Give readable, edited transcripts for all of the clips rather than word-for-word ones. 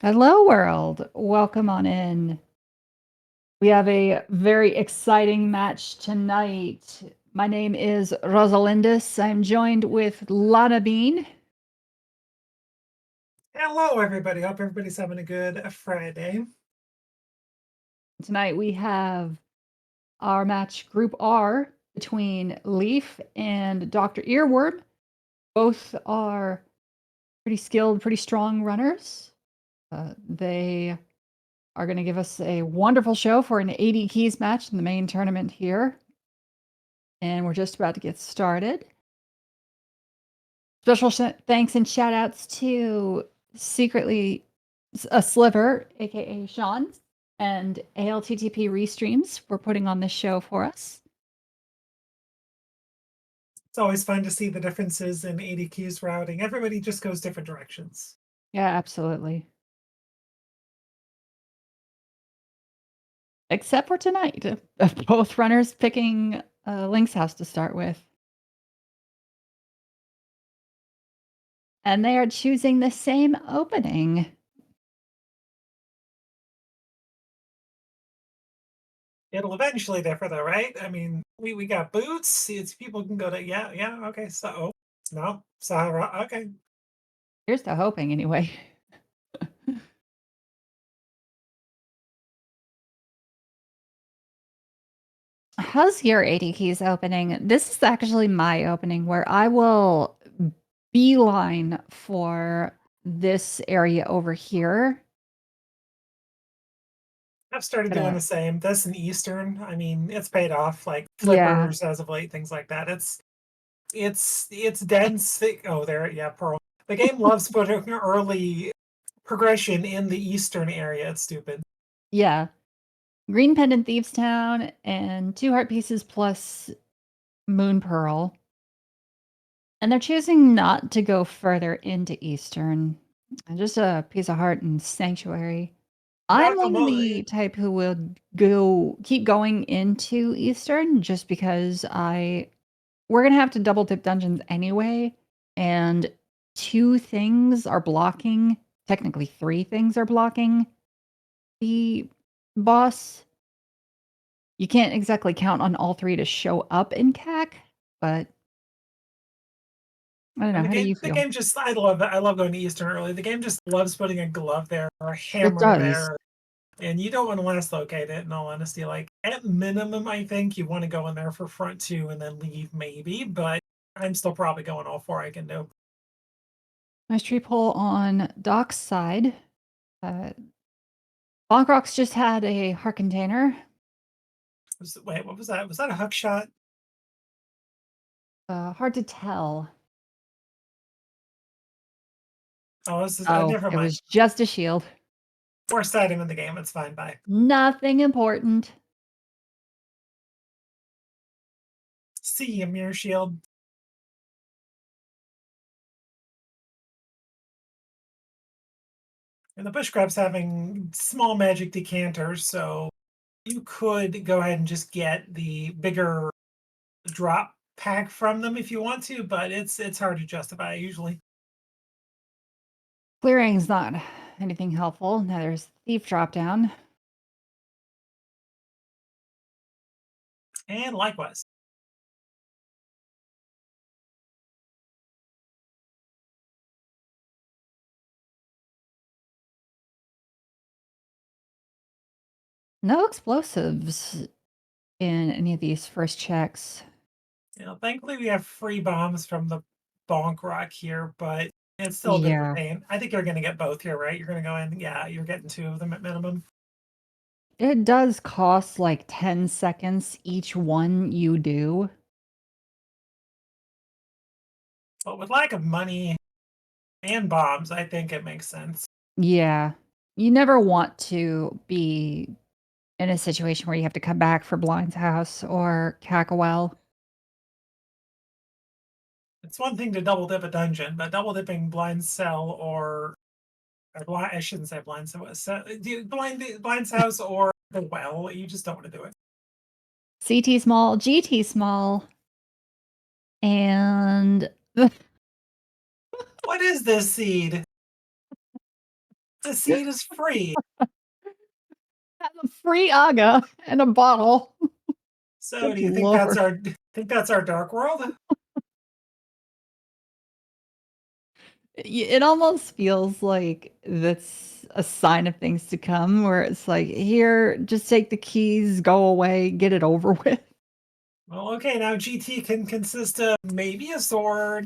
Hello, world. Welcome on in. We have a very exciting match tonight. My name is Rosalindis. I'm joined with Lana Bean. Hello, everybody. Hope everybody's having a good Friday. Tonight we have our match Group R between Leaf and Dr. Earworm. Both are pretty skilled, pretty strong runners. They are going to give us a wonderful show for an 80 keys match in the main tournament here. And we're just about to get started. Special thanks and shout outs to Secretly a Sliver, aka Sean, and ALTTP Restreams for putting on this show for us. It's always fun to see the differences in 80 keys routing. Everybody just goes different directions. Yeah, absolutely. Except for tonight. Both runners picking Link's House to start with. And they are choosing the same opening. It'll eventually differ, though, right? I mean, we got boots. It's people can go to okay. So no, Sahara. Okay, Here's to hoping, anyway. How's your 80 keys opening? This is actually my opening where I will beeline for this area over here. I've started doing the same. This and Eastern. I mean, it's paid off. Like Yeah. flippers as of late, things like that. It's dense. Oh, there. Yeah, Pearl. The game loves putting early progression in the Eastern area. It's stupid. Yeah. Green Pendant Thieves Town and 2 heart pieces plus Moon Pearl. And they're choosing not to go further into Eastern. Just a piece of heart and Sanctuary. I'm one of the type who will keep going into Eastern just because we're gonna have to double dip dungeons anyway, and 2 things are blocking, technically 3 things are blocking the boss. You can't exactly count on all 3 to show up in CAC, but I don't know, And how do you the feel? game just I love it. I love going to Eastern early. The game just loves putting a glove there or a It hammer does. there. And you don't want to last locate it, in all honesty. Like at minimum, I think you want to go in there for front 2 and then leave maybe, but I'm still probably going all 4 I can do. Nice tree pull on Doc's side. Uh, Bonkrocks just had a heart container. Wait, what was that? Was that a hook shot? Hard to tell. Oh, this is Oh, never it mind. was just a shield. Worst item in the game. It's fine. Bye. Nothing important. See a mirror shield. And the bush crab's having small magic decanters, so you could go ahead and just get the bigger drop pack from them if you want to, but it's hard to justify usually. Clearing's not anything helpful. Now there's thief drop down. And likewise. No explosives in any of these first checks. Thankfully we have free bombs from the bonk rock here, but it's still a bit of a Yeah. pain. I think you're gonna get both here, right? You're gonna go in, yeah, you're getting 2 of them at minimum. It does cost like 10 seconds each one you do. But with lack of money and bombs, I think it makes sense. Yeah. You never want to be in a situation where you have to come back for Blind's House or Cackawell. It's one thing to double dip a dungeon, but double dipping blind cell or blind, I shouldn't say blind cell, blind's house or the well, you just don't want to do it. CT small, GT small, and What is this seed? The seed is free. Have a free aga and a bottle. So Good do you think lord. think that's our dark world? It almost feels like that's a sign of things to come where it's like, "Here, just take the keys, go away, get it over with." Well, okay, now GT can consist of maybe a sword,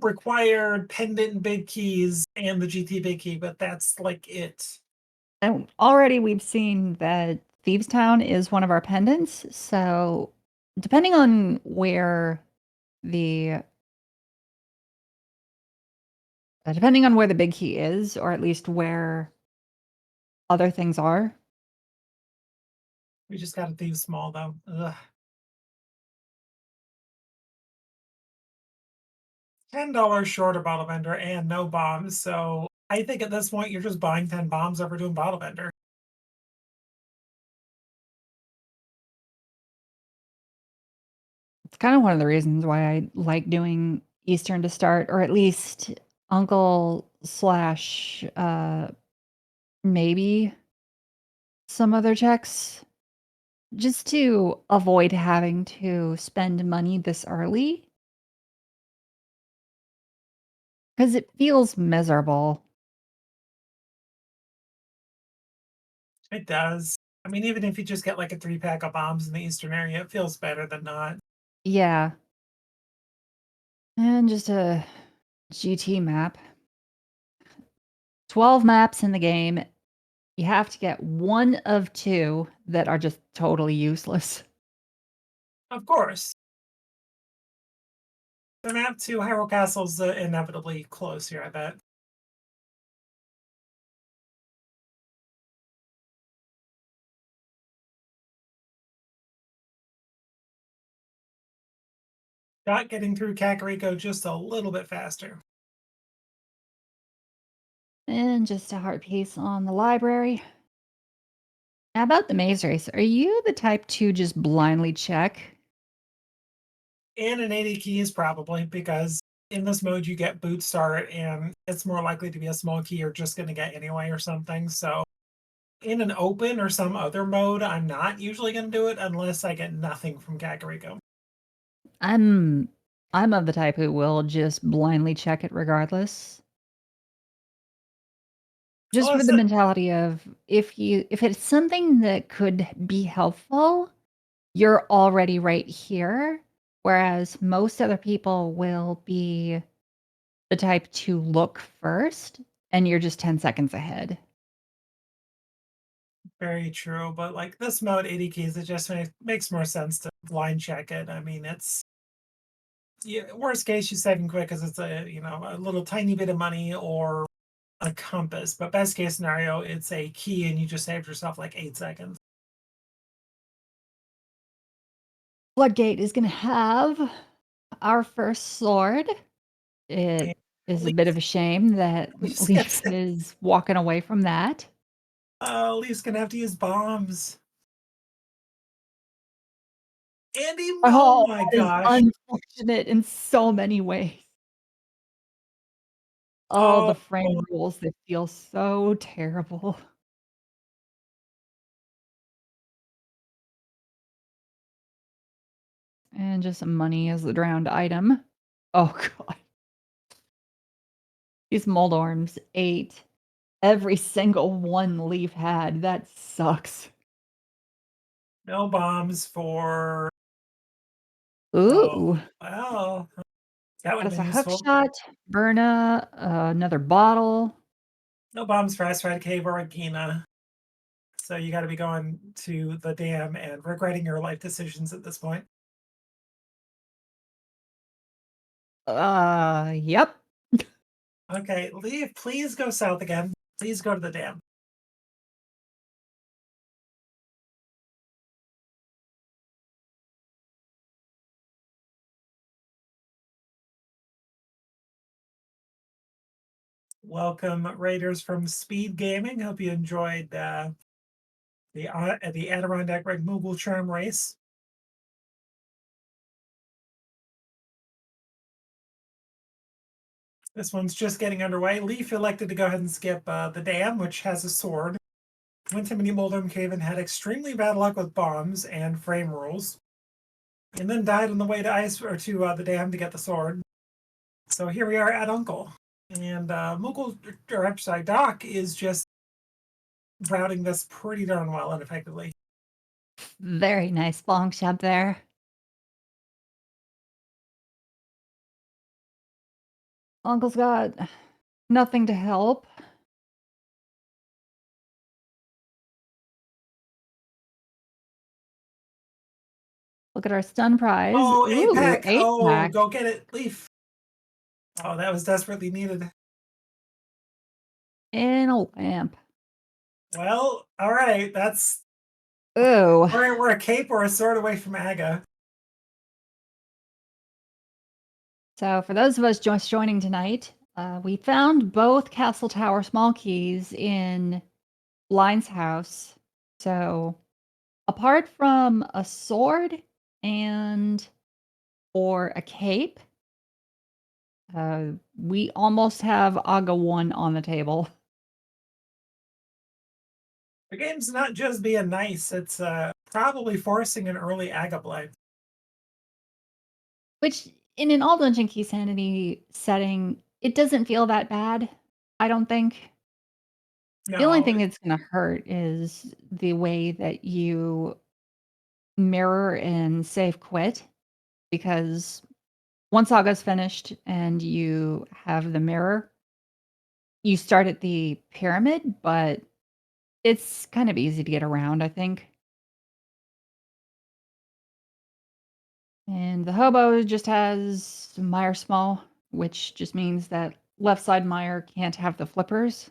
required pendant and big keys, and the GT big key, but that's like it. And already we've seen that Thieves Town is one of our pendants, so depending on where the depending on where the big key is, or at least where other things are. We just got a thief small though. Ugh. $10 short of bottle vendor and no bombs. So I think at this point you're just buying 10 bombs over doing bottle vendor. It's kind of one of the reasons why I like doing Eastern to start, or at least Uncle slash maybe some other checks, just to avoid having to spend money this early because it feels miserable. It does. I mean, even if you just get like a 3 pack of bombs in the eastern area, it feels better than not. Yeah, and just a GT map. 12 maps in the game. You have to get one of two that are just totally useless. Of course. The map to Hyrule Castle's inevitably close here, I bet. Got getting through Kakariko just a little bit faster. And just a heart piece on the library. Now about the maze race, are you the type to just blindly check? And an 80 keys probably, because in this mode you get boot start and it's more likely to be a small key you're just going to get anyway or something. So in an open or some other mode, I'm not usually going to do it unless I get nothing from Kakariko. I'm I'm of the type who will just blindly check it regardless. Just Well, for the mentality of if it's something that could be helpful, you're already right here, whereas most other people will be the type to look first, and you're just 10 seconds ahead. very true. But like this mode, 80 keys, it just makes more sense to blind check it. I mean, it's yeah, worst case you save them quick because it's a little tiny bit of money or a compass. But best case scenario, it's a key and you just saved yourself like 8 seconds. Floodgate is gonna have our first sword. And It at is a bit least, of a shame that at least, Leaf is walking away from that. Leaf's gonna have to use bombs. Andy, oh Oh, my that is gosh. unfortunate in so many ways. Oh, Oh, the frame rules, they feel so terrible. And just some money as the drowned item. Oh god. These Moldorms ate every single one Leaf had. That sucks. no bombs for. Oh, Ooh. well, that would Got have us been a hook useful. shot, Berna, another bottle. No bombs for Asteroid Cave or Agina. So you got to be going to the dam and regretting your life decisions at this point. Yep. Okay, leave. Please go south again. Please go to the dam. Welcome, Raiders from Speed Gaming. Hope you enjoyed the Adirondack Red Moogle Charm race. This one's just getting underway. Leaf elected to go ahead and skip the dam, which has a sword. Went to Mini Moldham Cave and had extremely bad luck with bombs and frame rules, and then died on the way to ice or to the dam to get the sword. So here we are at Uncle, and Moogle, or I'm sorry, Doc is just routing this pretty darn well and effectively. Very nice long shot there. Uncle's got nothing to help. Look at our stun prize. Oh, eight Ooh, pack! 8 Oh, pack go get it, Leaf! Oh, that was desperately needed. in a lamp. Well, all right, that's Ooh. we're a cape or a sword away from Aga. So for those of us just joining tonight, we found both Castle Tower small keys in Blind's house. So apart from a sword and or a cape, we almost have Aga 1 on the table. The game's not just being nice; it's probably forcing an early Aga play. Which in an all dungeon key sanity setting, it doesn't feel that bad, I don't think. The only No, thing that's gonna hurt is the way that you mirror and save quit, because once Saga's finished and you have the mirror, you start at the pyramid, but it's kind of easy to get around, I think. And the hobo just has Meyer small, which just means that left side Meyer can't have the flippers.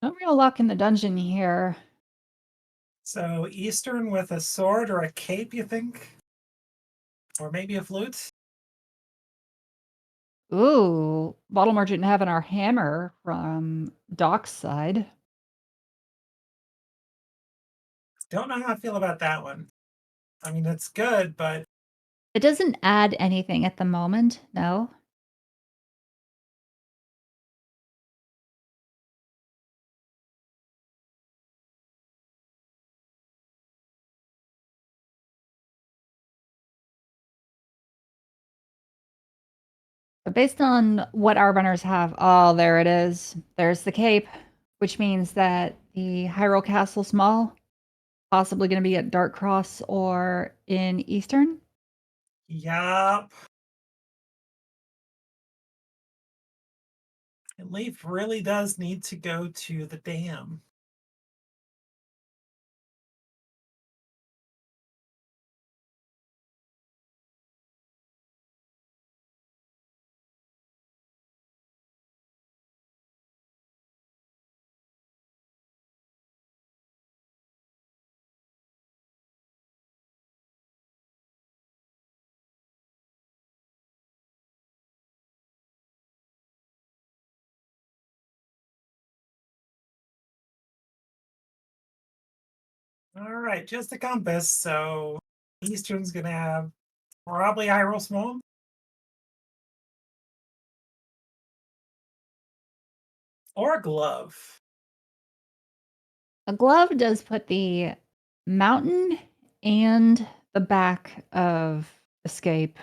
No real luck in the dungeon here. so Eastern with a sword or a cape, you think, or maybe a flute? Ooh, bottle merchant having our hammer from Doc's side. Don't know how I feel about that one. I mean, it's good, but It doesn't add anything at the moment, no. But based on what our runners have, oh, there it is. There's the cape, which means that the Hyrule Castle Small possibly going to be at Dark Cross or in Eastern. yup. And Leaf really does need to go to the dam. All right, just a compass. So Eastern's gonna have probably Hyrule Small or a glove. A glove does put the mountain and the back of escape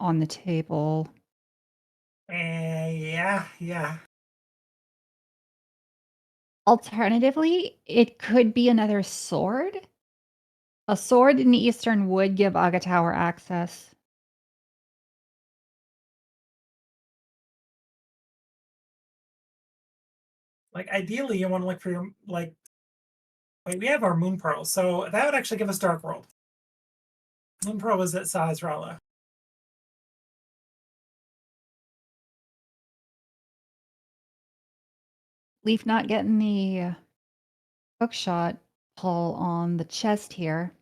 on the table. Yeah, yeah. Alternatively, it could be another sword. A sword in the Eastern would give Aga Tower access. Like ideally, you want to look for your like. Wait, we have our Moon Pearl, so that would actually give us Dark World. Moon Pearl is at size Rala. Leaf not getting the hook shot pull on the chest here.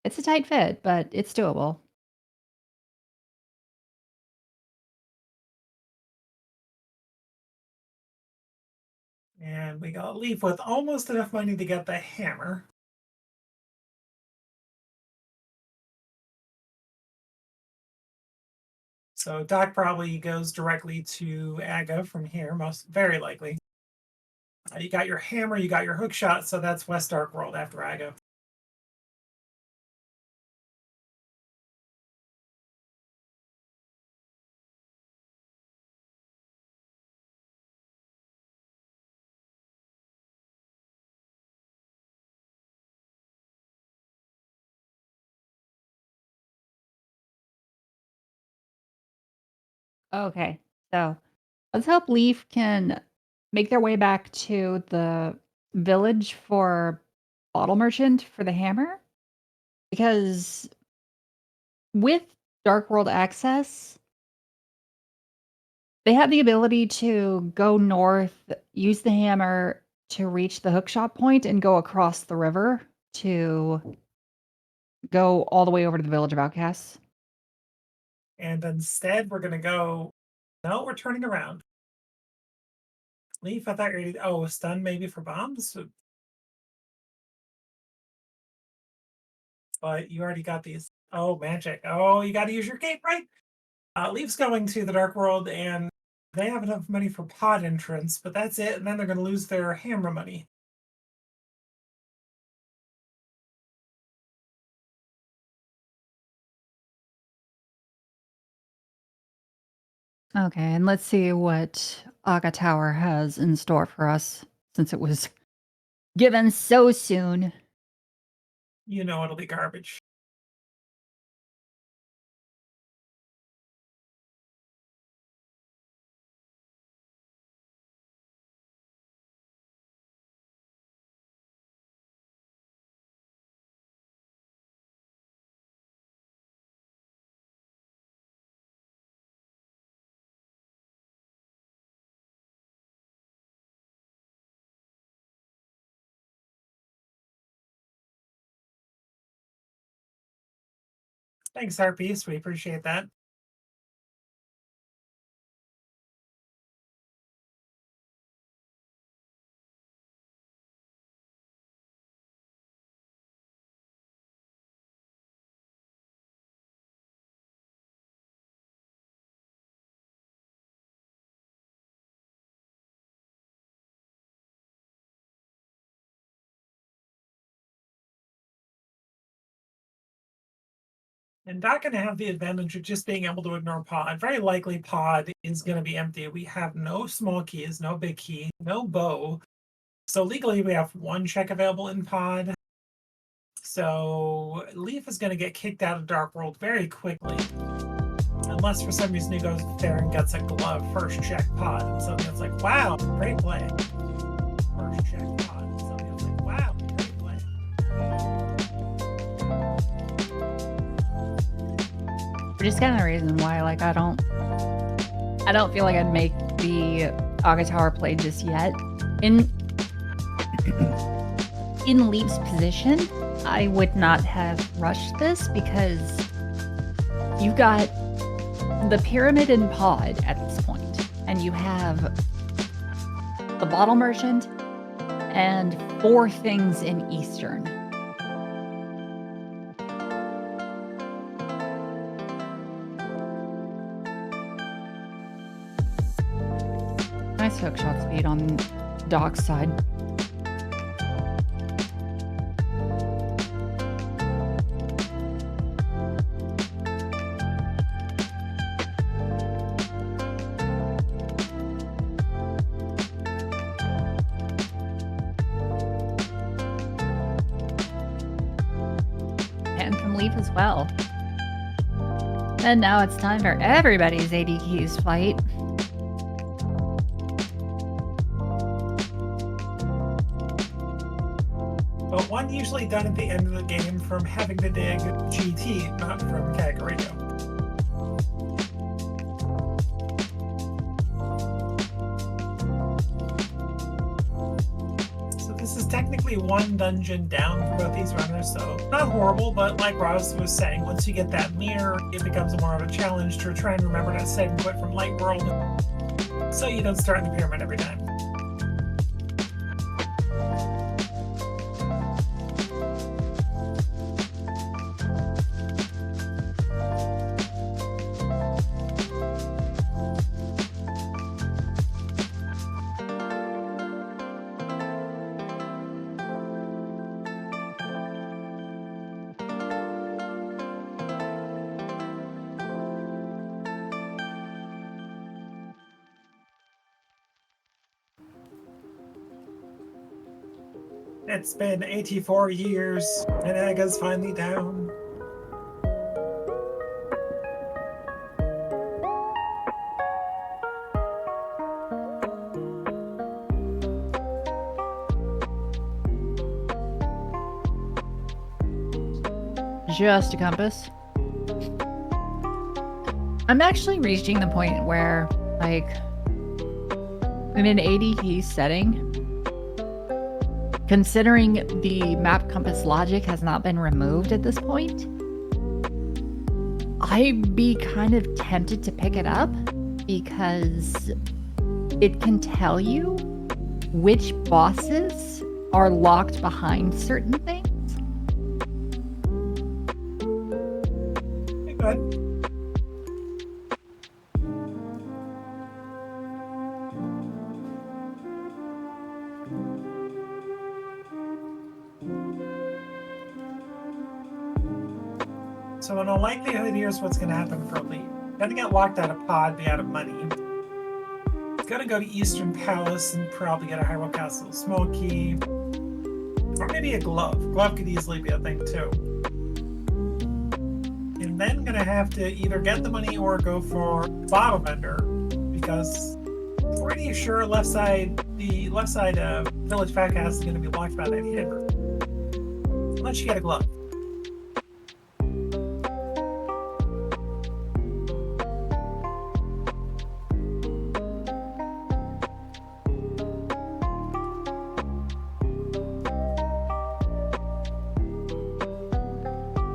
It's a tight fit, but it's doable. And we got Leaf with almost enough money to get the hammer. So Doc probably goes directly to Aga from here, most very likely. You got your hammer, you got your hook shot, so that's West Dark World after Aga. Okay, so let's hope Leaf can make their way back to the village for Bottle Merchant for the hammer, because with Dark World access, they have the ability to go north, use the hammer to reach the hookshot point, and go across the river to go all the way over to the village of outcasts. And instead, we're going to go. No, we're turning around. Leaf, I thought you were. Oh, stun maybe for bombs? But you already got these. Oh, magic. Oh, you got to use your cape, right? Leaf's going to the Dark World, and they have enough money for pod entrance, but that's it. And then they're going to lose their hammer money. Okay, and let's see what Aga Tower has in store for us since it was given so soon. You know it'll be garbage. Thanks, Harpies. We appreciate that. And not going to have the advantage of just being able to ignore pod. Very likely pod is going to be empty. We have no small keys, no big key, no bow. So legally we have one check available in pod. So Leaf is going to get kicked out of Dark World very quickly. Unless for some reason he goes there and gets a glove first check pod. And something that's like, wow, great play. First check pod. And something that's like, wow, great play. Which is kind of the reason why, like, I don't feel like I'd make the Aga Tower play just yet. In Leap's position, I would not have rushed this because you've got the pyramid and pod at this point, and you have the Bottle Merchant and 4 things in Eastern. Nice hook shot speed on Doc's side. And from Leaf as well. And now it's time for everybody's AD keys fight. But one usually done at the end of the game from having to dig GT, not from Kakariko. So this is technically one dungeon down for both these runners, so not horrible, but like Ross was saying, once you get that mirror, it becomes more of a challenge to try and remember to save and quit from Light World, so you don't start in the pyramid every time. It's been 84 years, and Aga's finally down. Just a compass. I'm actually reaching the point where, like, in an ADT setting, considering the map compass logic has not been removed at this point, I'd be kind of tempted to pick it up because it can tell you which bosses are locked behind certain things. Good. So in all likelihood, here's what's going to happen for Lee. Gonna get locked out of pod, be out of money. Gonna go to Eastern Palace and probably get a Hyrule Castle small key. Or maybe a glove. Glove could easily be a thing too. And then gonna have to either get the money or go for bottle vendor, because pretty sure the left side Village Fat House is gonna be locked by that hammer. Unless you get a glove.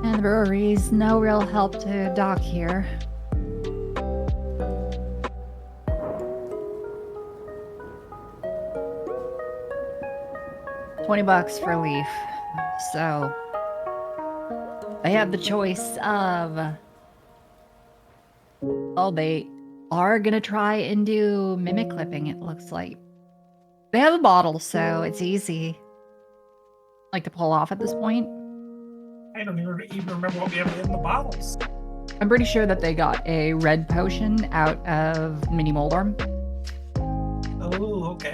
And the brewery's no real help to Doc here. $20 for a leaf. So they have the choice of, oh, they are gonna try and do mimic clipping, it looks like. They have a bottle, so it's easy, like, to pull off at this point. I don't even remember what we have in the bottles. I'm pretty sure that they got a red potion out of Mini Moldorm. Oh, okay.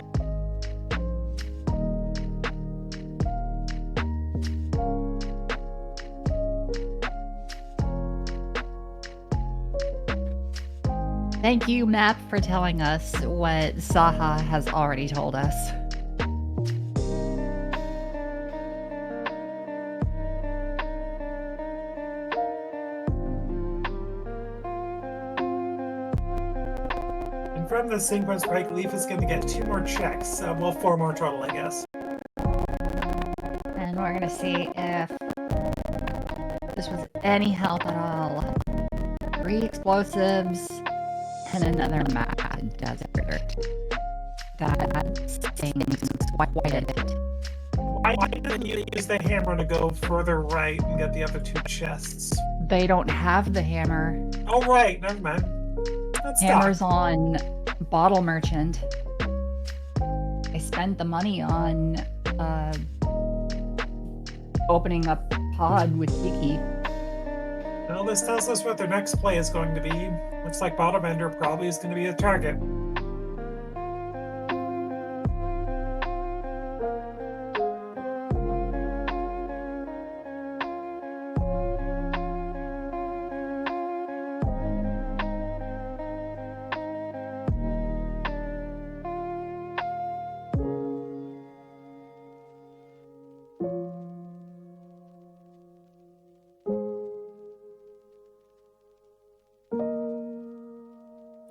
Thank you, map, for telling us what Saha has already told us. And from the sequence break, Leaf is going to get 2 more checks. Well, 4 more total, I guess. And we're going to see if this was any help at all. 3 explosives and another mad desert. That seems quite it. Why didn't you use the hammer to go further right and get the other 2 chests? They don't have the hammer. Oh, right. Never mind. That's Hammer's on Bottle Merchant. I spent the money on opening up pod with Kiki. Well, this tells us what their next play is going to be. Looks like Bottle Vendor probably is going to be a target.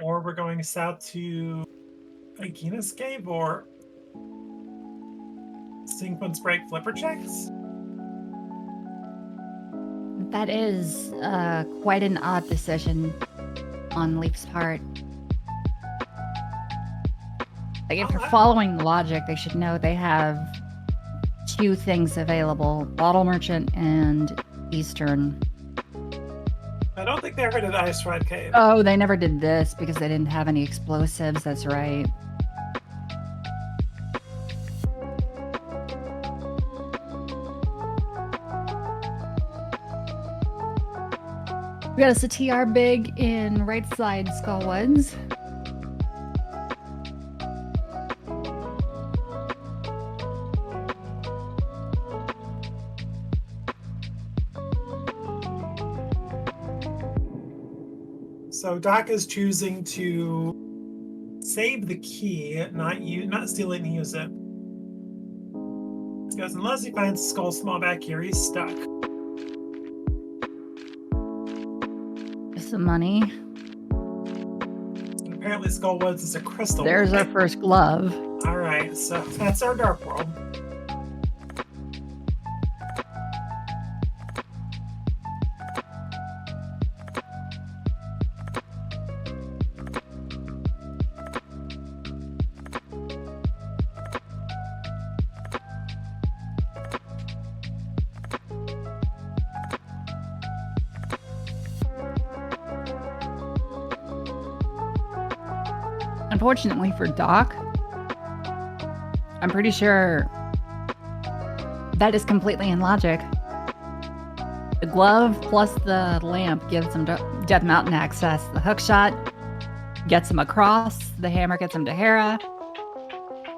Or we're going south to Aegina's Cave or Sequence Break Flipper checks? That is quite an odd decision on Leaf's part. Like, if you're following the logic, they should know they have 2 things available: Bottle Merchant and Eastern. I don't think they ever did Ice Ride Cave. Oh, they never did this because they didn't have any explosives, that's right. We got us a TR big in right side Skullwoods. So Doc is choosing to save the key, not steal it and use it. Because unless he finds the skull small back here, he's stuck. Some money. And apparently Skull Woods is a crystal. There's our first glove. All right, so that's our Dark World. Unfortunately for Doc, I'm pretty sure that is completely in logic. The glove plus the lamp gives him Death Mountain access. The hookshot gets him across. The hammer gets him to Hera.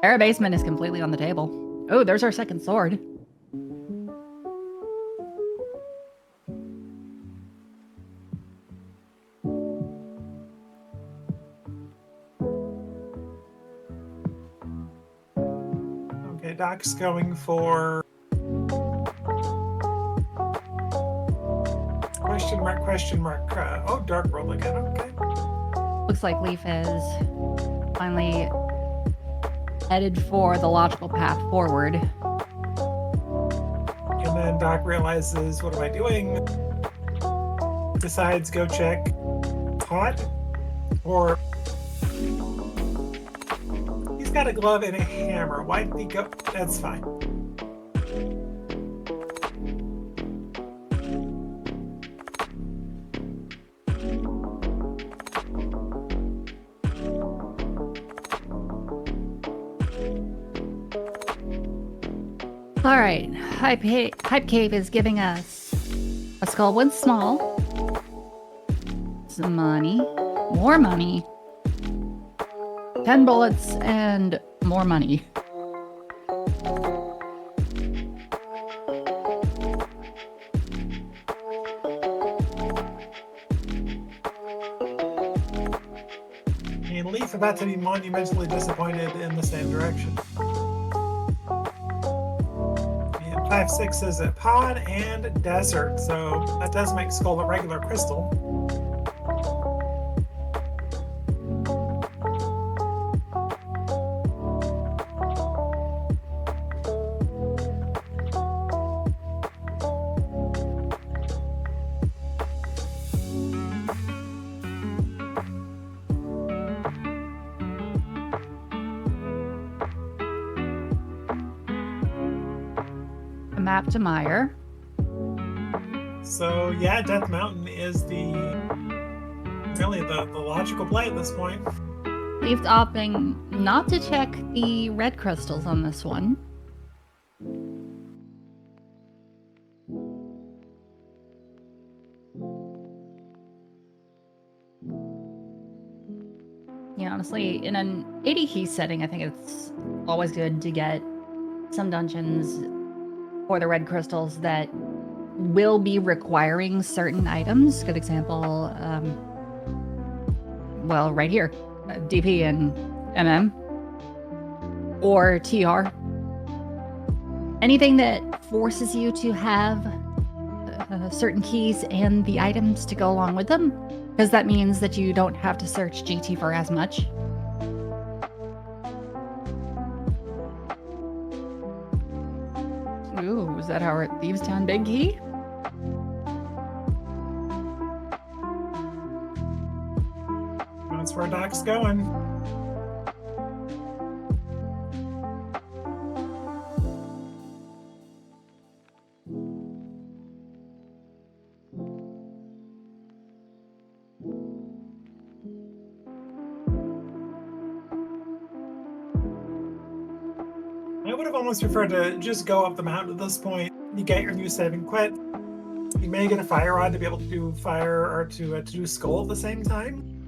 Hera Basement is completely on the table. Oh, there's our second sword. Okay, Doc's going for question mark. Oh, Dark World again. Okay. Looks like Leaf is finally headed for the logical path forward. And then Doc realizes, what am I doing? Decides go check pot, or he's got a glove and a hammer. Why did he go? That's fine. All right, Hype Cave is giving us a Skullwood Small, some money, more money, 10 bullets, and more money. And Leaf about to be monumentally disappointed in the same direction. 5-6 is a pod and desert, so that does make Skull a regular crystal. Map to Meyer. So yeah, Death Mountain is really the logical play at this point. Leaf's opting not to check the red crystals on this one. Yeah, honestly, in an 80 key setting, I think it's always good to get some dungeons for the red crystals that will be requiring certain items. Good example, well, right here, DP and MM, or TR. Anything that forces you to have certain keys and the items to go along with them, because that means that you don't have to search GT for as much. Ooh, is that our Thieves Town big key? That's where Doc's going. I would have almost preferred to just go up the mountain at this point. You get your new saving quit. You may get a fire rod to be able to do fire or to do skull at the same time.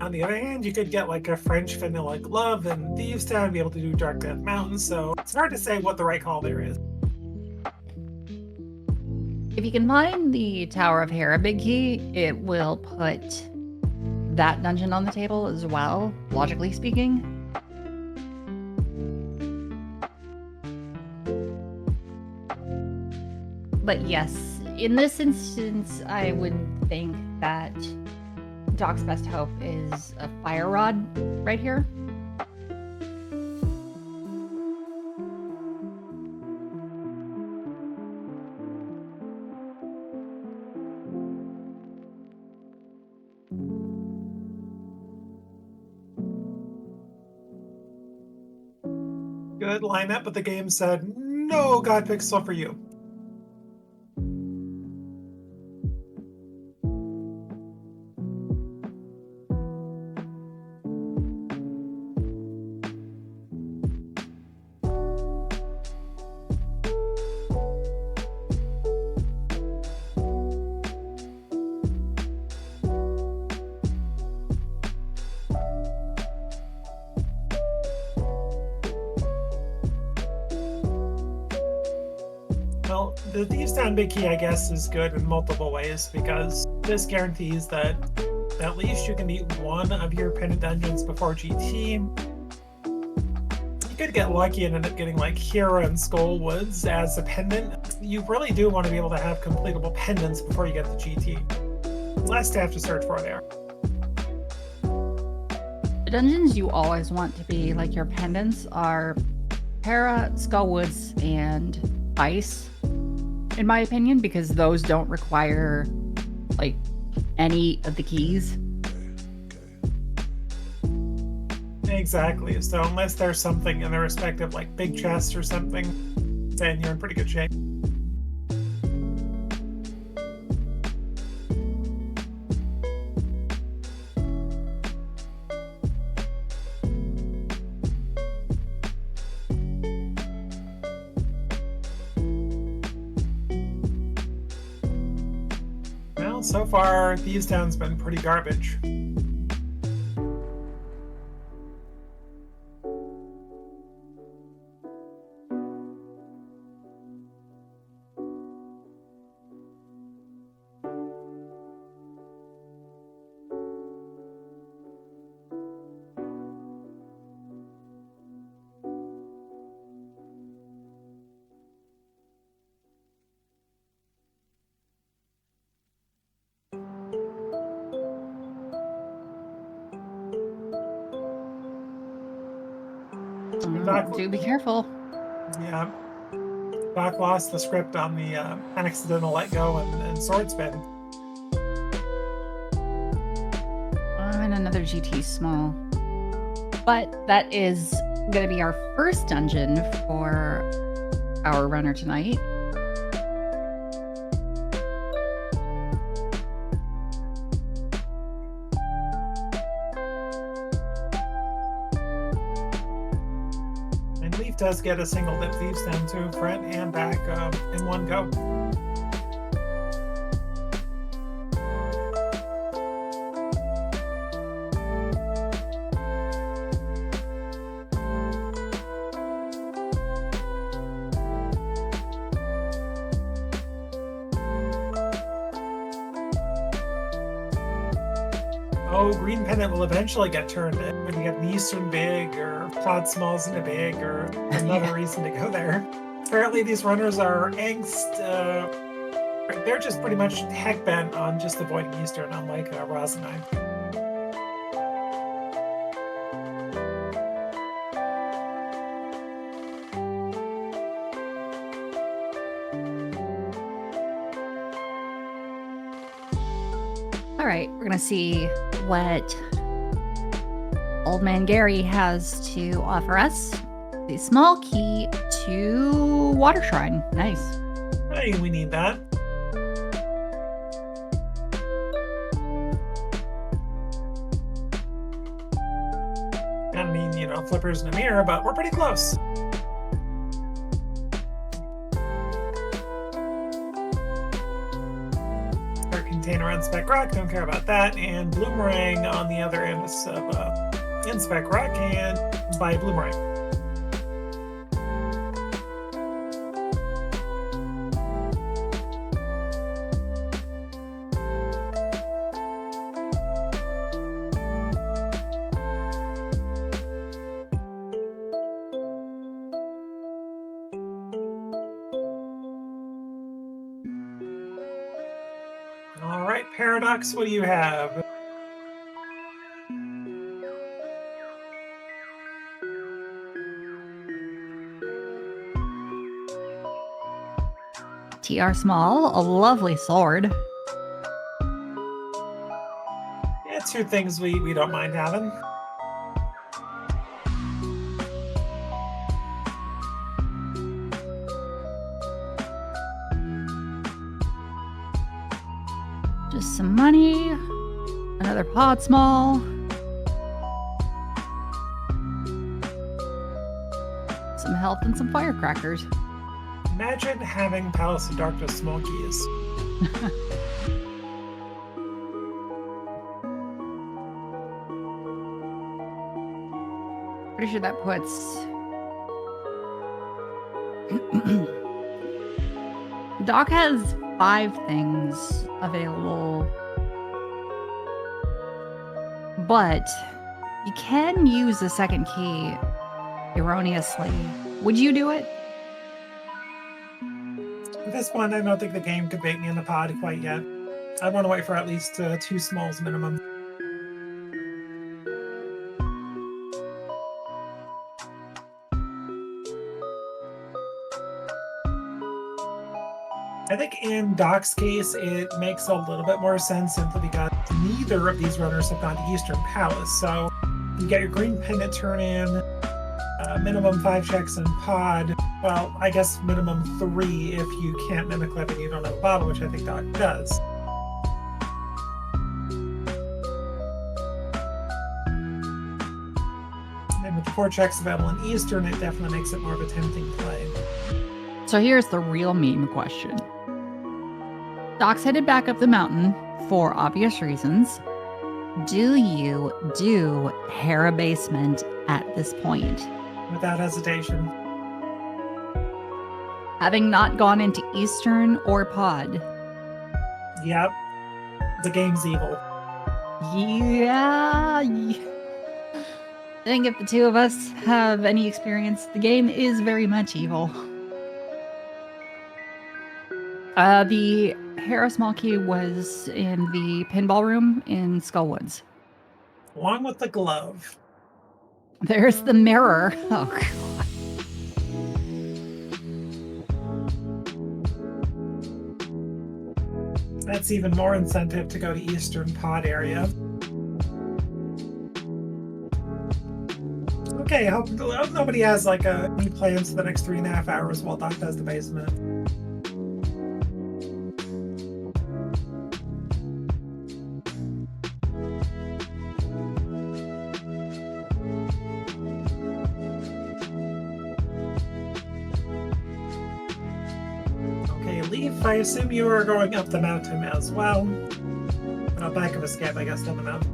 On the other hand, you could get like a French vanilla glove and Thieves Town and be able to do Dark Death Mountain, so it's hard to say what the right call there is. If you can find the Tower of Hera big key, it will put that dungeon on the table as well, logically speaking. But yes, in this instance, I would think that Doc's best hope is a fire rod right here. Good lineup, but the game said, no God Pixel for you. Well, the Thieves Town Big Key, I guess, is good in multiple ways because this guarantees that at least you can beat one of your pendant dungeons before GT. You could get lucky and end up getting like Hera and Skullwoods as a pendant. You really do want to be able to have completable pendants before you get the GT. Less to have to search for there. The dungeons you always want to be like your pendants are Hera, Skullwoods, and Ice, in my opinion, because those don't require like any of the keys. Exactly. So unless there's something in the respective like big chest or something, then you're in pretty good shape. Well, so far, Thieves Town's been pretty garbage. Do be careful. Yeah. Doc lost the script on the accidental let go and sword spin. And another GT small. But that is going to be our first dungeon for our runner tonight. And Leaf does get a single dip Thieves Town too, front and back in one go. Oh, green pendant will eventually get turned in when you get an Eastern big or Cloud Smalls in a big or another reason to go there. Apparently these runners are angst. They're just pretty much heck bent on just avoiding Eastern, unlike Rosinine. All right, we're going to see what Old Man Gary has to offer us. The small key to Water Shrine. Nice. Hey, we need that. I mean, you know, flippers in a mirror, but we're pretty close. Container on Spec Rock, don't care about that, and Bloomerang on the other end of in Spec Rock and by Bloomerang. Paradox, what do you have? TR Small, a lovely sword. Yeah, two things we don't mind having. Just some money. Another pod small. Some health and some firecrackers. Imagine having Palace of Darkness small keys. Pretty sure that puts Doc has 5 things available, but you can use the second key erroneously. Would you do it? At this point, I don't think the game could bait me in the pod quite yet. I want to wait for at least 2 smalls minimum. I think in Doc's case, it makes a little bit more sense simply because neither of these runners have gone to Eastern Palace. So you get your green pendant turn in, minimum 5 checks in pod. Well, I guess minimum 3 if you can't mimic live and you don't have a bottle, which I think Doc does. And with the 4 checks available in Eastern, it definitely makes it more of a tempting play. So here's the real meme question. Doc's headed back up the mountain for obvious reasons. Do you do Hera Basement at this point? Without hesitation. Having not gone into Eastern or Pod. Yep. The game's evil. Yeah. I think if the two of us have any experience, the game is very much evil. The Hera Small Key was in the pinball room in Skullwoods. Along with the glove. There's the mirror. Oh, God. That's even more incentive to go to Eastern Pod area. Okay, I hope nobody has like any plans for the next 3.5 hours while Doc does the basement. Okay, Leaf, I assume you are going up the mountain as well. Back of a scab, I guess, down the mountain.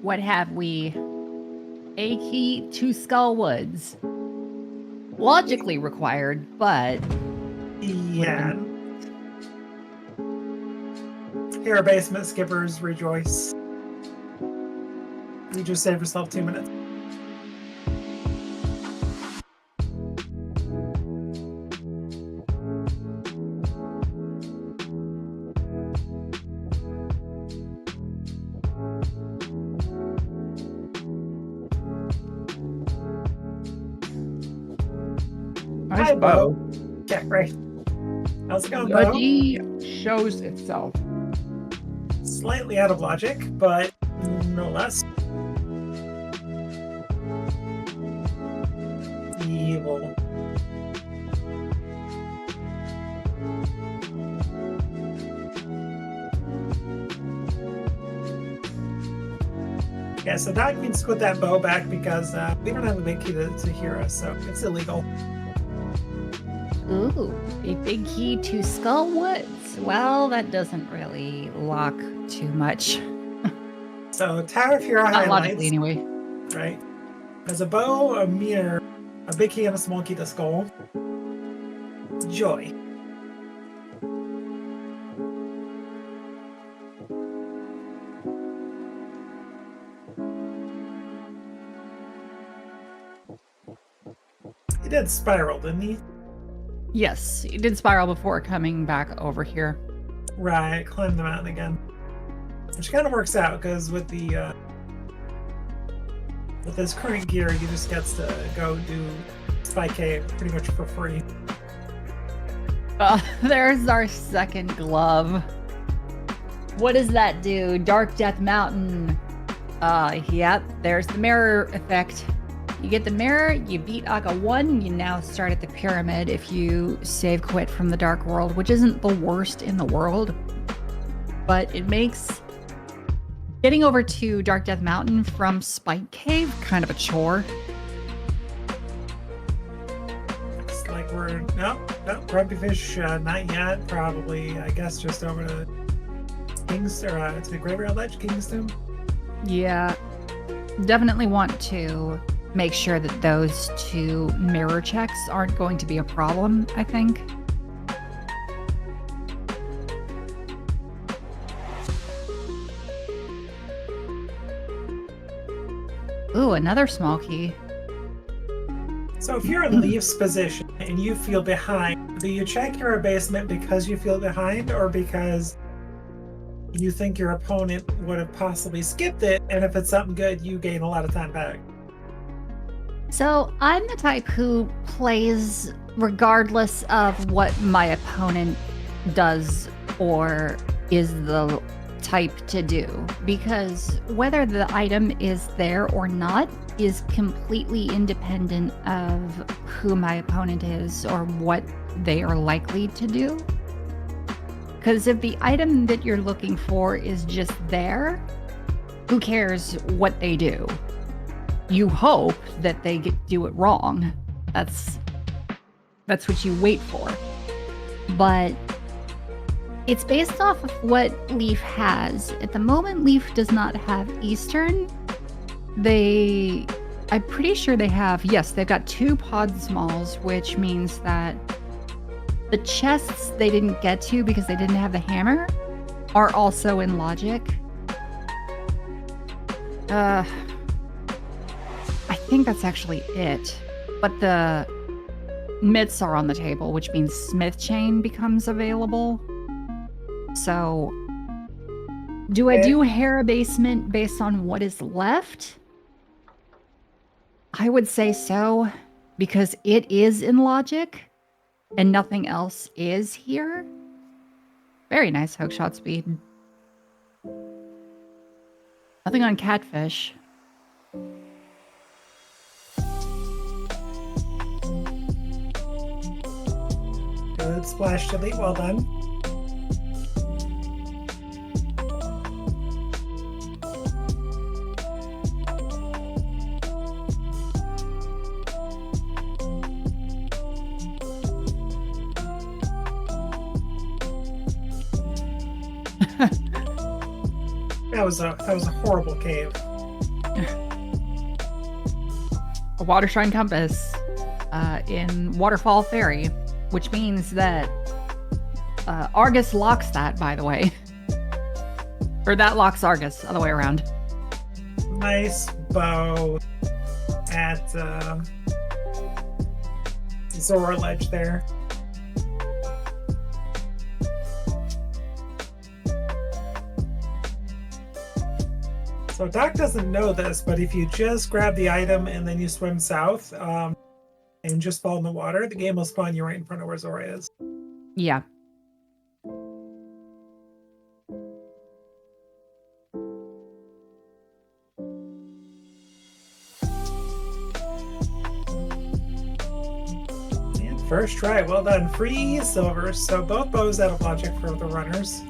What have we? A key to Skullwoods. Logically required, but Yeah. Here, basement skippers, rejoice. You just saved yourself 2 minutes. nice Hi, Bo. Yeah, right. How's it going, Bo? Buddy shows itself. Slightly out of logic, but no less. Evil. Yeah, so Doc needs to put that bow back because we don't have a big key to hear us, so it's illegal. Ooh, a big key to Skullwoods. Well, that doesn't really lock too much. So Tower of Hero Not highlights, logically, anyway. right? There's a bow, a mirror, a big key, and a small key to skull. Joy. He did spiral, didn't he? Yes, he did spiral before coming back over here. Right, climb the mountain again. Which kind of works out, because with his current gear, he just gets to go do Spy Cave pretty much for free. There's our second glove. What does that do? Dark Death Mountain. Yep, there's the mirror effect. You get the mirror, you beat Aka 1, you now start at the pyramid if you save quit from the Dark World, which isn't the worst in the world, but it makes getting over to Dark Death Mountain from Spike Cave kind of a chore. It's like we're no, Grumpy Fish, not yet. Probably, I guess, just over to to the Graveyard Ledge, King's Tomb. Yeah, definitely want to make sure that those two mirror checks aren't going to be a problem, I think. Ooh, another small key. So if you're in Leaf's position and you feel behind, do you check your abasement because you feel behind, or because you think your opponent would have possibly skipped it, and if it's something good, you gain a lot of time back? So I'm the type who plays regardless of what my opponent does or is the type to do, because whether the item is there or not is completely independent of who my opponent is or what they are likely to do. Because if the item that you're looking for is just there, who cares what they do? You hope that they do it wrong. That's what you wait for. But it's based off of what Leaf has. At the moment, Leaf does not have Eastern. I'm pretty sure they have, yes, they've got 2 pod smalls, which means that the chests they didn't get to because they didn't have the hammer are also in logic. I think that's actually it. But the myths are on the table, which means Smith Chain becomes available. So, do I do hair abasement based on what is left? I would say so, because it is in logic, and nothing else is here. Very nice hookshot speed. Nothing on catfish. Good splash delete, well done. That was a horrible cave. A water shrine compass in Waterfall Ferry, which means that Argus locks that, by the way. Or that locks Argus, other way around. Nice bow at Zora Ledge there. So Doc doesn't know this, but if you just grab the item and then you swim south and just fall in the water, the game will spawn you right in front of where Zora is. Yeah. And first try, well done. Free silver, so both bows out of logic for the runners.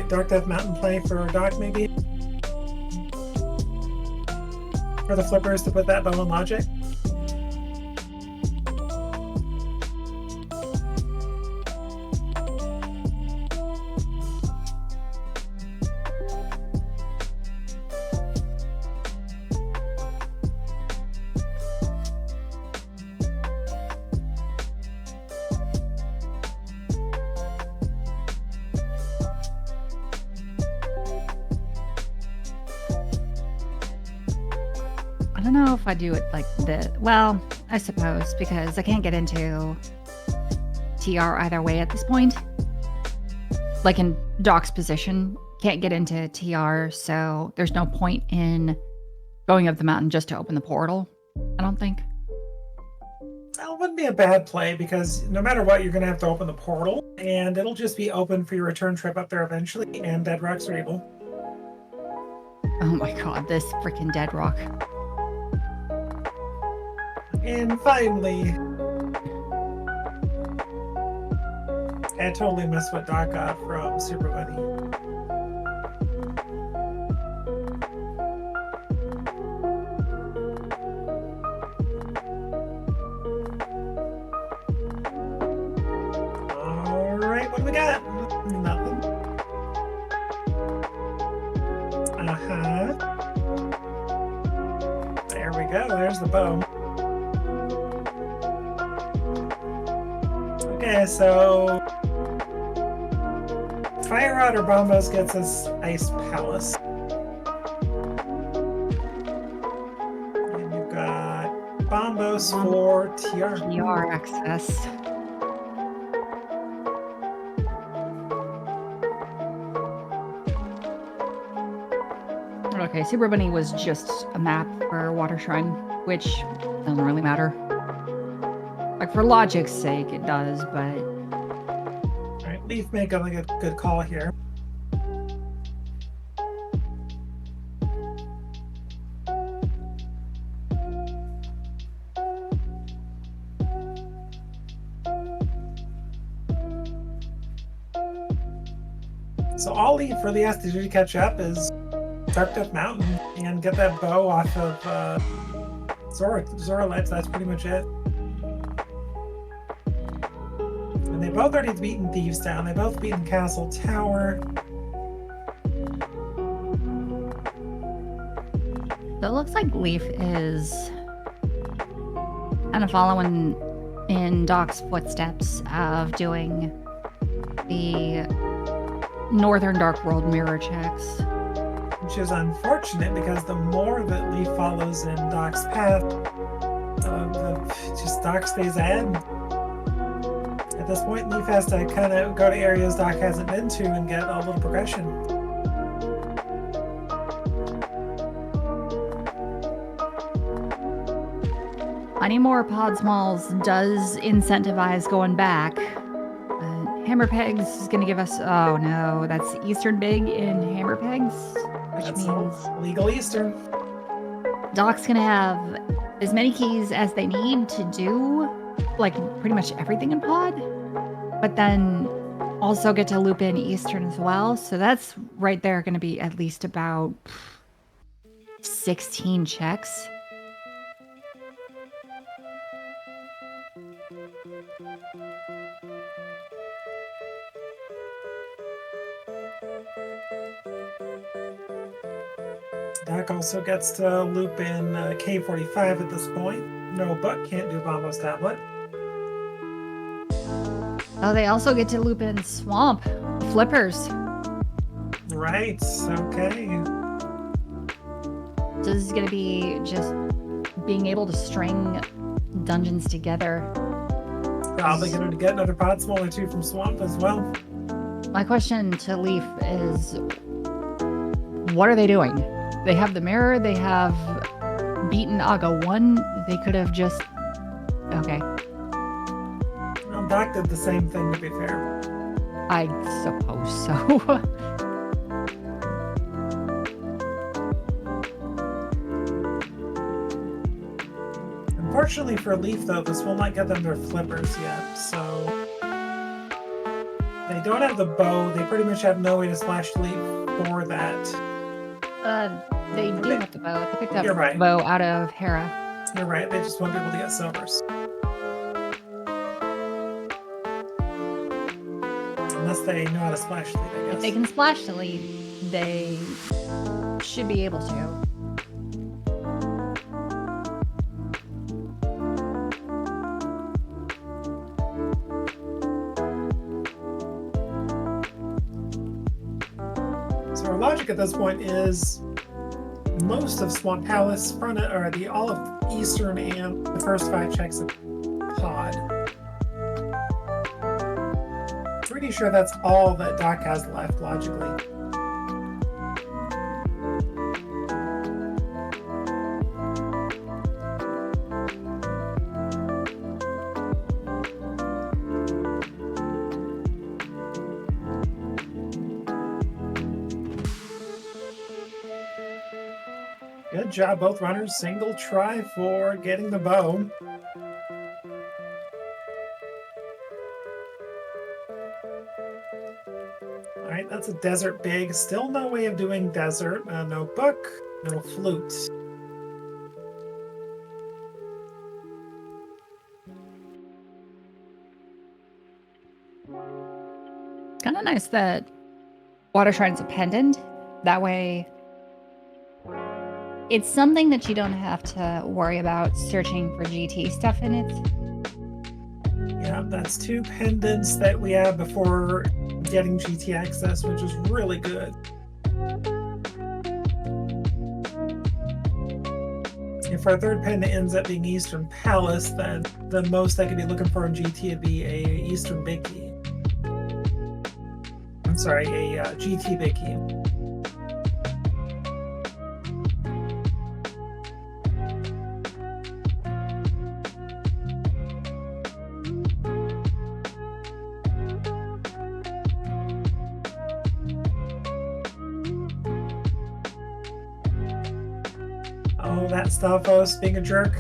Dark Death Mountain play for Doc, maybe? For the flippers to put that bow in logic? don't know if I do it like this. Well, I suppose, because I can't get into TR either way at this point. Like in Doc's position, can't get into TR, so there's no point in going up the mountain just to open the portal, I don't think. Well, it wouldn't be a bad play because no matter what, you're going to have to open the portal, and it'll just be open for your return trip up there eventually, and Bedrocks are able. Oh my god, this freaking dead rock. And finally, I totally missed what Doc got from Super Buddy. All right, what do we got? Nothing. There we go. There's the bow. Okay, so Fire Rod or Bombos gets us Ice Palace. And you've got Bombos for TR. TR access. Okay, Super Bunny was just a map for Water Shrine, which doesn't really matter. Like, for logic's sake, it does, but... Alright, Leaf making a good call here. So all Leaf really has to do to catch up is Dark Death Mountain and get that bow off of Zora Lights. That's pretty much it. And they both already beaten Thieves Town. They both beaten Castle Tower. So it looks like Leaf is kind of following in Doc's footsteps of doing the Northern Dark World mirror checks. Which is unfortunate because the more that Leaf follows in Doc's path, just Doc stays ahead. At this point, Leaf has to kind of go to areas Doc hasn't been to and get a little progression. Finding more pod smalls does incentivize going back. Hammer Pegs is going to give us... Oh no, that's Eastern Big in Hammer Pegs, which That's means legal Eastern. Doc's going to have as many keys as they need to do, like, pretty much everything in pod, but then also get to loop in Eastern as well. So that's right there going to be at least about 16 checks. Doc also gets to loop in K45 at this point. No book, can't do Bombo's tablet. Oh, they also get to loop in Swamp Flippers. Right, okay. So this is going to be just being able to string dungeons together. Probably going to get another pod small or two from Swamp as well. My question to Leaf is, what are they doing? They have the mirror, they have beaten Aga 1, they could have just... Okay. Well, Doc did the same thing, to be fair. I suppose so. Unfortunately for Leaf, though, this will not get them their flippers yet, so... They don't have the bow. They pretty much have no way to splash Leaf for that. They do have the bow. They picked up You're right. the bow out of Hera. You're right, they just won't be able to get silvers. Unless they know how to splash Leaf, I guess. If they can splash the lead, they should be able to. So our logic at this point is most of Swamp Palace, front or all of Eastern, and the first 5 checks of Pod. Pretty sure that's all that Doc has left, logically. Good job, both runners. Single try for getting the bow. All right, that's a desert big. Still no way of doing desert. No book, no flute. It's kind of nice that Water Shrine's a pendant. That way, it's something that you don't have to worry about searching for GT stuff in it. Yeah, that's 2 pendants that we have before getting GT access, which is really good. If our 3rd pendant ends up being Eastern Palace, then the most I could be looking for in GT would be a Eastern Big Key. I'm sorry, a GT Big Key. Oh, that Stalfos being a jerk.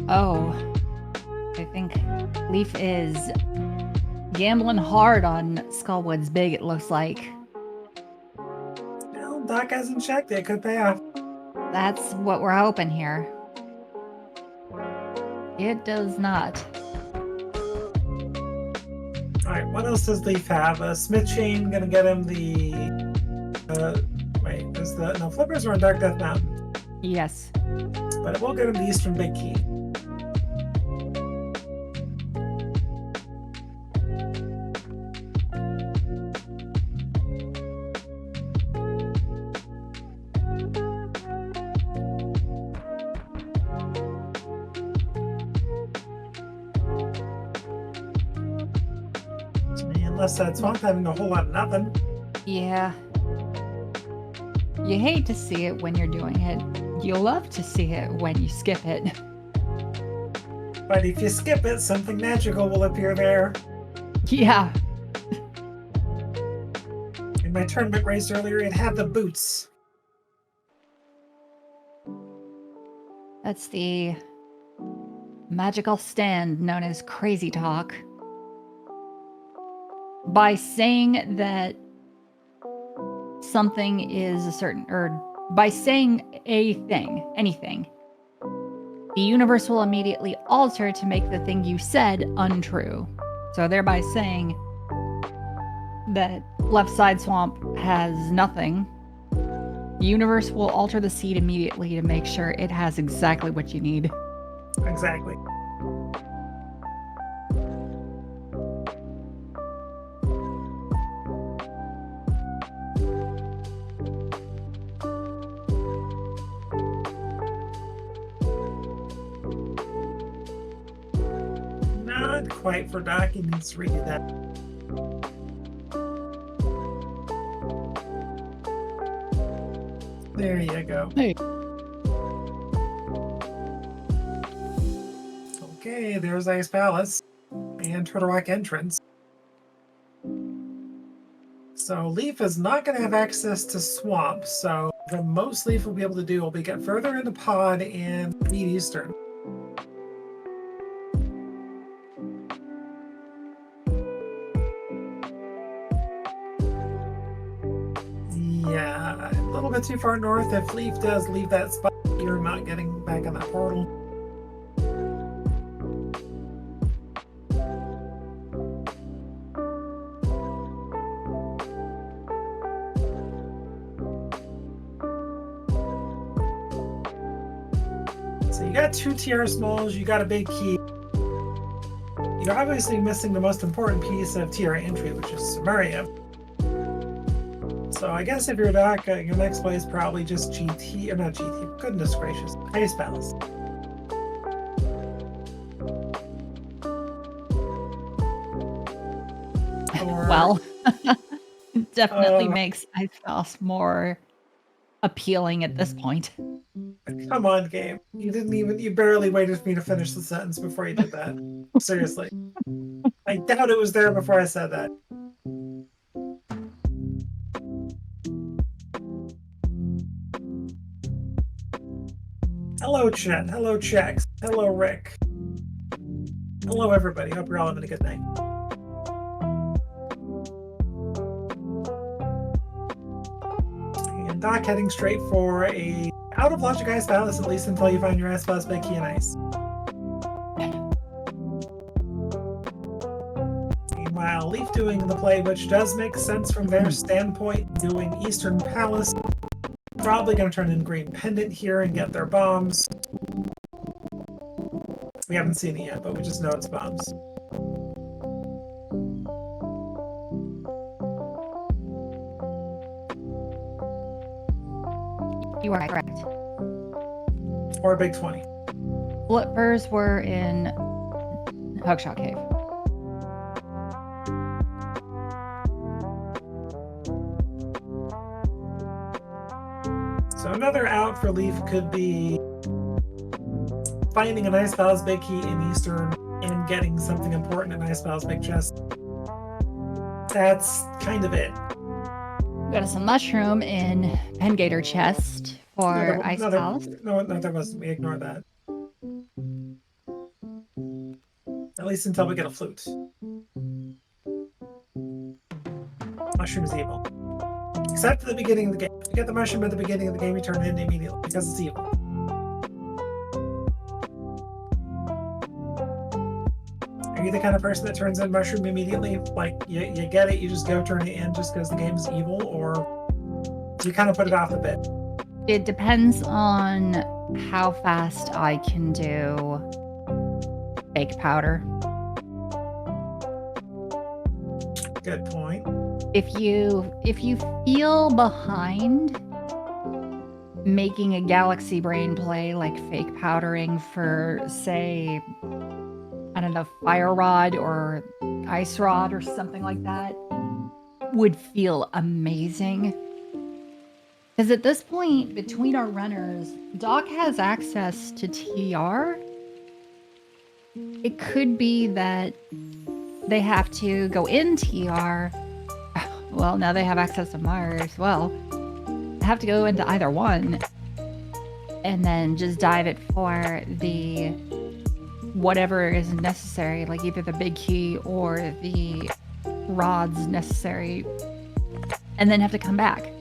Oh, I think Leaf is gambling hard on Skullwood's big, it looks like. Well, Doc hasn't checked. It could pay off. That's what we're hoping here. It does not. Alright, what else does Leaf have? Smith Chain gonna get him the... wait, is the... No, Flippers are on Dark Death Mountain. Yes. But it will get him the Eastern Big Key. Unless that Swamp having a whole lot of nothing. Yeah. You hate to see it when you're doing it. You love to see it when you skip it. But if you skip it, something magical will appear there. Yeah. In my tournament race earlier, it had the boots. That's the magical stand known as Crazy Talk. By saying that something is a certain, or by saying a thing, anything, the universe will immediately alter to make the thing you said untrue. So thereby saying that left side swamp has nothing, the universe will alter the seed immediately to make sure it has exactly what you need. Exactly. Not quite for Doc. He needs to redo that. There you go. Hey. Okay, there's Ice Palace and Turtle Rock entrance. So Leaf is not going to have access to Swamp, so the most Leaf will be able to do will be get further into Pod and beat Eastern. Yeah, a little bit too far north. If Leaf does leave that spot, you're not getting back on that portal. So you got 2 TR smalls, you got a big key. You're obviously missing the most important piece of TR entry, which is Samaria. So I guess if you're Doc, your next play is probably just GT, or not GT, goodness gracious, Ice Palace. Or, Well, definitely makes Ice Palace more appealing at this point. come on, game. You barely waited for me to finish the sentence before you did that. Seriously. I doubt it was there before I said that. Hello, Chet. Hello, Chex. Hello, Rick. Hello, everybody. Hope you're all having a good night. And Doc heading straight for a out of logic Ice Palace, at least until you find your Ice Palace by Key and Ice. Meanwhile, Leaf doing the play, which does make sense from their standpoint, doing Eastern Palace. Probably going to turn in Green Pendant here and get their bombs. We haven't seen it yet, but we just know it's bombs. You are correct. Or a big 20. Flippers were in Hookshot Cave. So another out for Leaf could be finding an Ice Palace Big Key in Eastern and getting something important in Ice Palace Big Chest. That's kind of it. Got some mushroom in Pengator chest for Ice Palace. No, there wasn't. We ignore that. At least until we get a flute. Mushroom is evil. Except at the beginning of the game. If you get the mushroom at the beginning of the game, you turn it in immediately because it's evil. Are you the kind of person that turns in mushroom immediately? Like, you get it, you just go turn it in just because the game's evil? Or do you kind of put it off a bit? It depends on how fast I can do fake powder. Good point. If you feel behind making a galaxy brain play like fake powdering for, say, I don't know, fire rod or ice rod or something like that, would feel amazing. Because at this point, between our runners, Doc has access to TR. It could be that they have to go in TR. Well, now they have access to Mars. Well, have to go into either one and then just dive it for the whatever is necessary, like either the big key or the rods necessary, and then have to come back.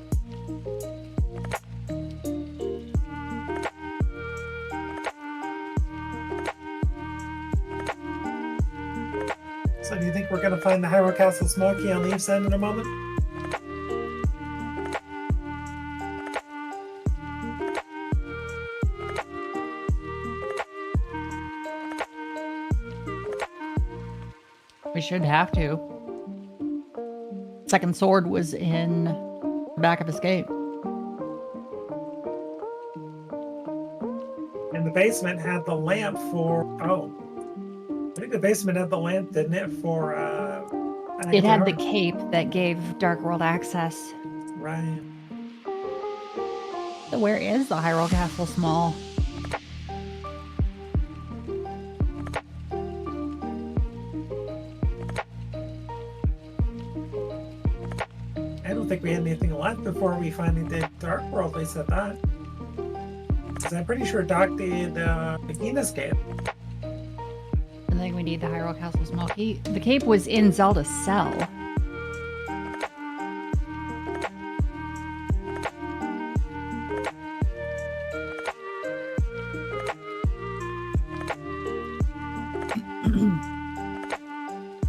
So do you think we're going to find the Hyrule Castle small key on Leaf's end in a moment? We should have to. Second sword was in the back of Escape. And the basement had the lamp for... Oh. I think the basement had the lamp, didn't it, for... It had the cape that gave Dark World access. Right. So where is the Hyrule Castle small? I don't think we had anything left before we finally did Dark World, they said that. Because I'm pretty sure Doc did the Venus Cape. I think we need the Hyrule Castle small key. The cape was in Zelda's cell.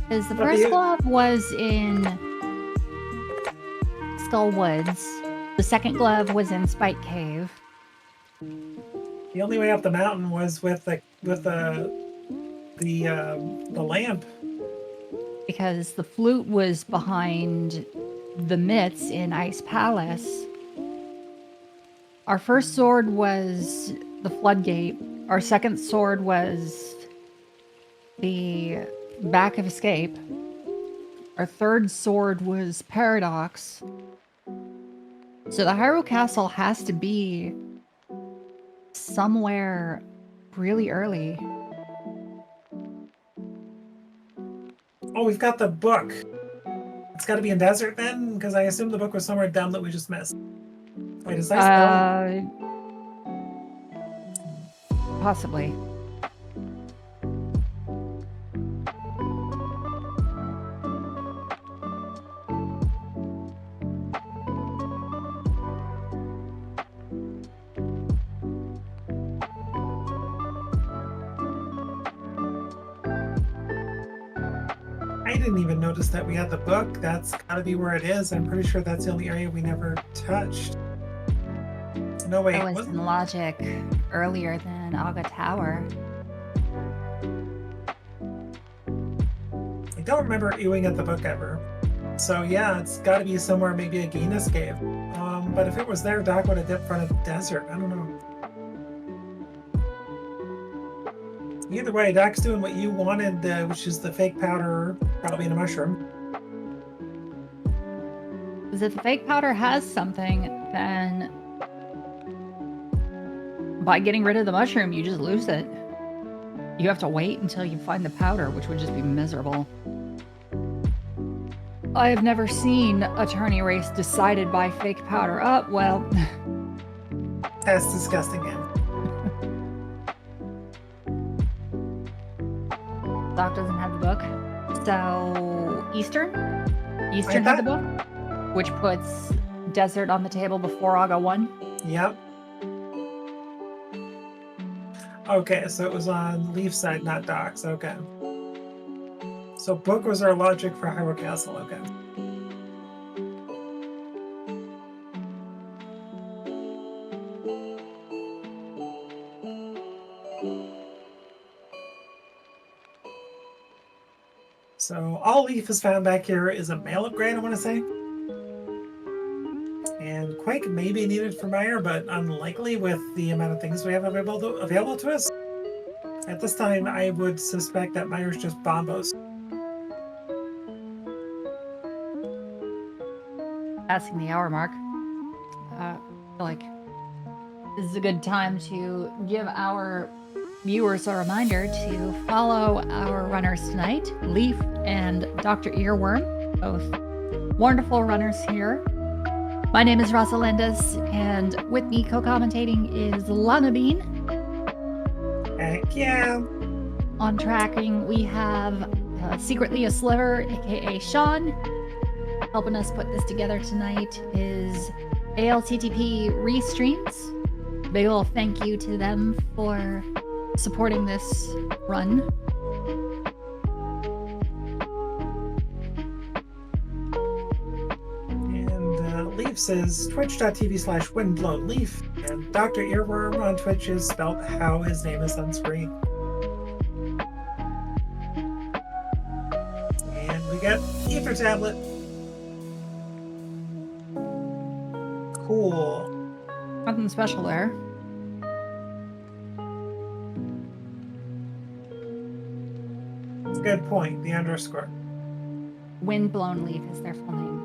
Because the first glove was in Skull Woods. The second glove was in Spike Cave. The only way up the mountain was with the lamp. Because the flute was behind the myths in Ice Palace, our first sword was the Floodgate. Our second sword was the Back of Escape. Our third sword was Paradox. So the Hyrule Castle has to be somewhere really early. Oh, we've got the book. It's got to be in desert then, because I assume the book was somewhere down that we just missed. Wait, is Ice Palace? Possibly. I didn't even notice that we had the book. That's got to be where it is. I'm pretty sure that's the only area we never touched. No, wait. That was in Logic earlier than Aga Tower. I don't remember ewing at the book ever. So yeah, it's got to be somewhere, maybe a Guinness cave. But if it was there, Doc would have dipped in front of the desert. I don't know. Either way, Doc's doing what you wanted, which is the fake powder, probably in a mushroom. Because if the fake powder has something, then by getting rid of the mushroom, you just lose it. You have to wait until you find the powder, which would just be miserable. I have never seen a tourney race decided by fake powder. Oh, well. That's disgusting, man. Doc doesn't have the book. So, Eastern had the book, which puts Desert on the table before Aga 1. Yep. Okay, so it was on Leaf's side, not Doc's. Okay. So book was our logic for Hyrule Castle. Okay. So all Leaf has found back here is a mail upgrade, I want to say. And Quake may be needed for Meyer, but unlikely with the amount of things we have available to us. At this time, I would suspect that Meyer's just Bombos. Passing the hour mark. I feel like this is a good time to give our viewers a reminder to follow our runners tonight, Leaf and Dr. Earworm, both wonderful runners here. My name is Rosalindas, and with me co-commentating is Lana Bean. Heck yeah. On tracking, we have Secretly a Sliver, aka Sean. Helping us put this together tonight is ALTTP Restreams. Big ol' thank you to them for supporting this run. And Leaf says twitch.tv/windblowleaf. And Dr. Earworm on Twitch is spelled how his name is on screen. And we got Ether Tablet. Cool. Nothing special there. Good point. The underscore. Windblown Leaf is their full name.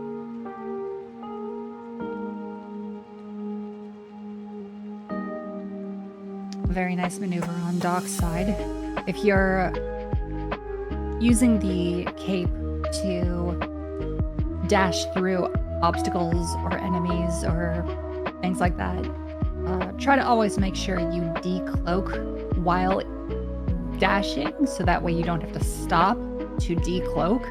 Very nice maneuver on Doc's side. If you're using the cape to dash through obstacles or enemies or things like that, try to always make sure you decloak while dashing, so that way you don't have to stop to decloak.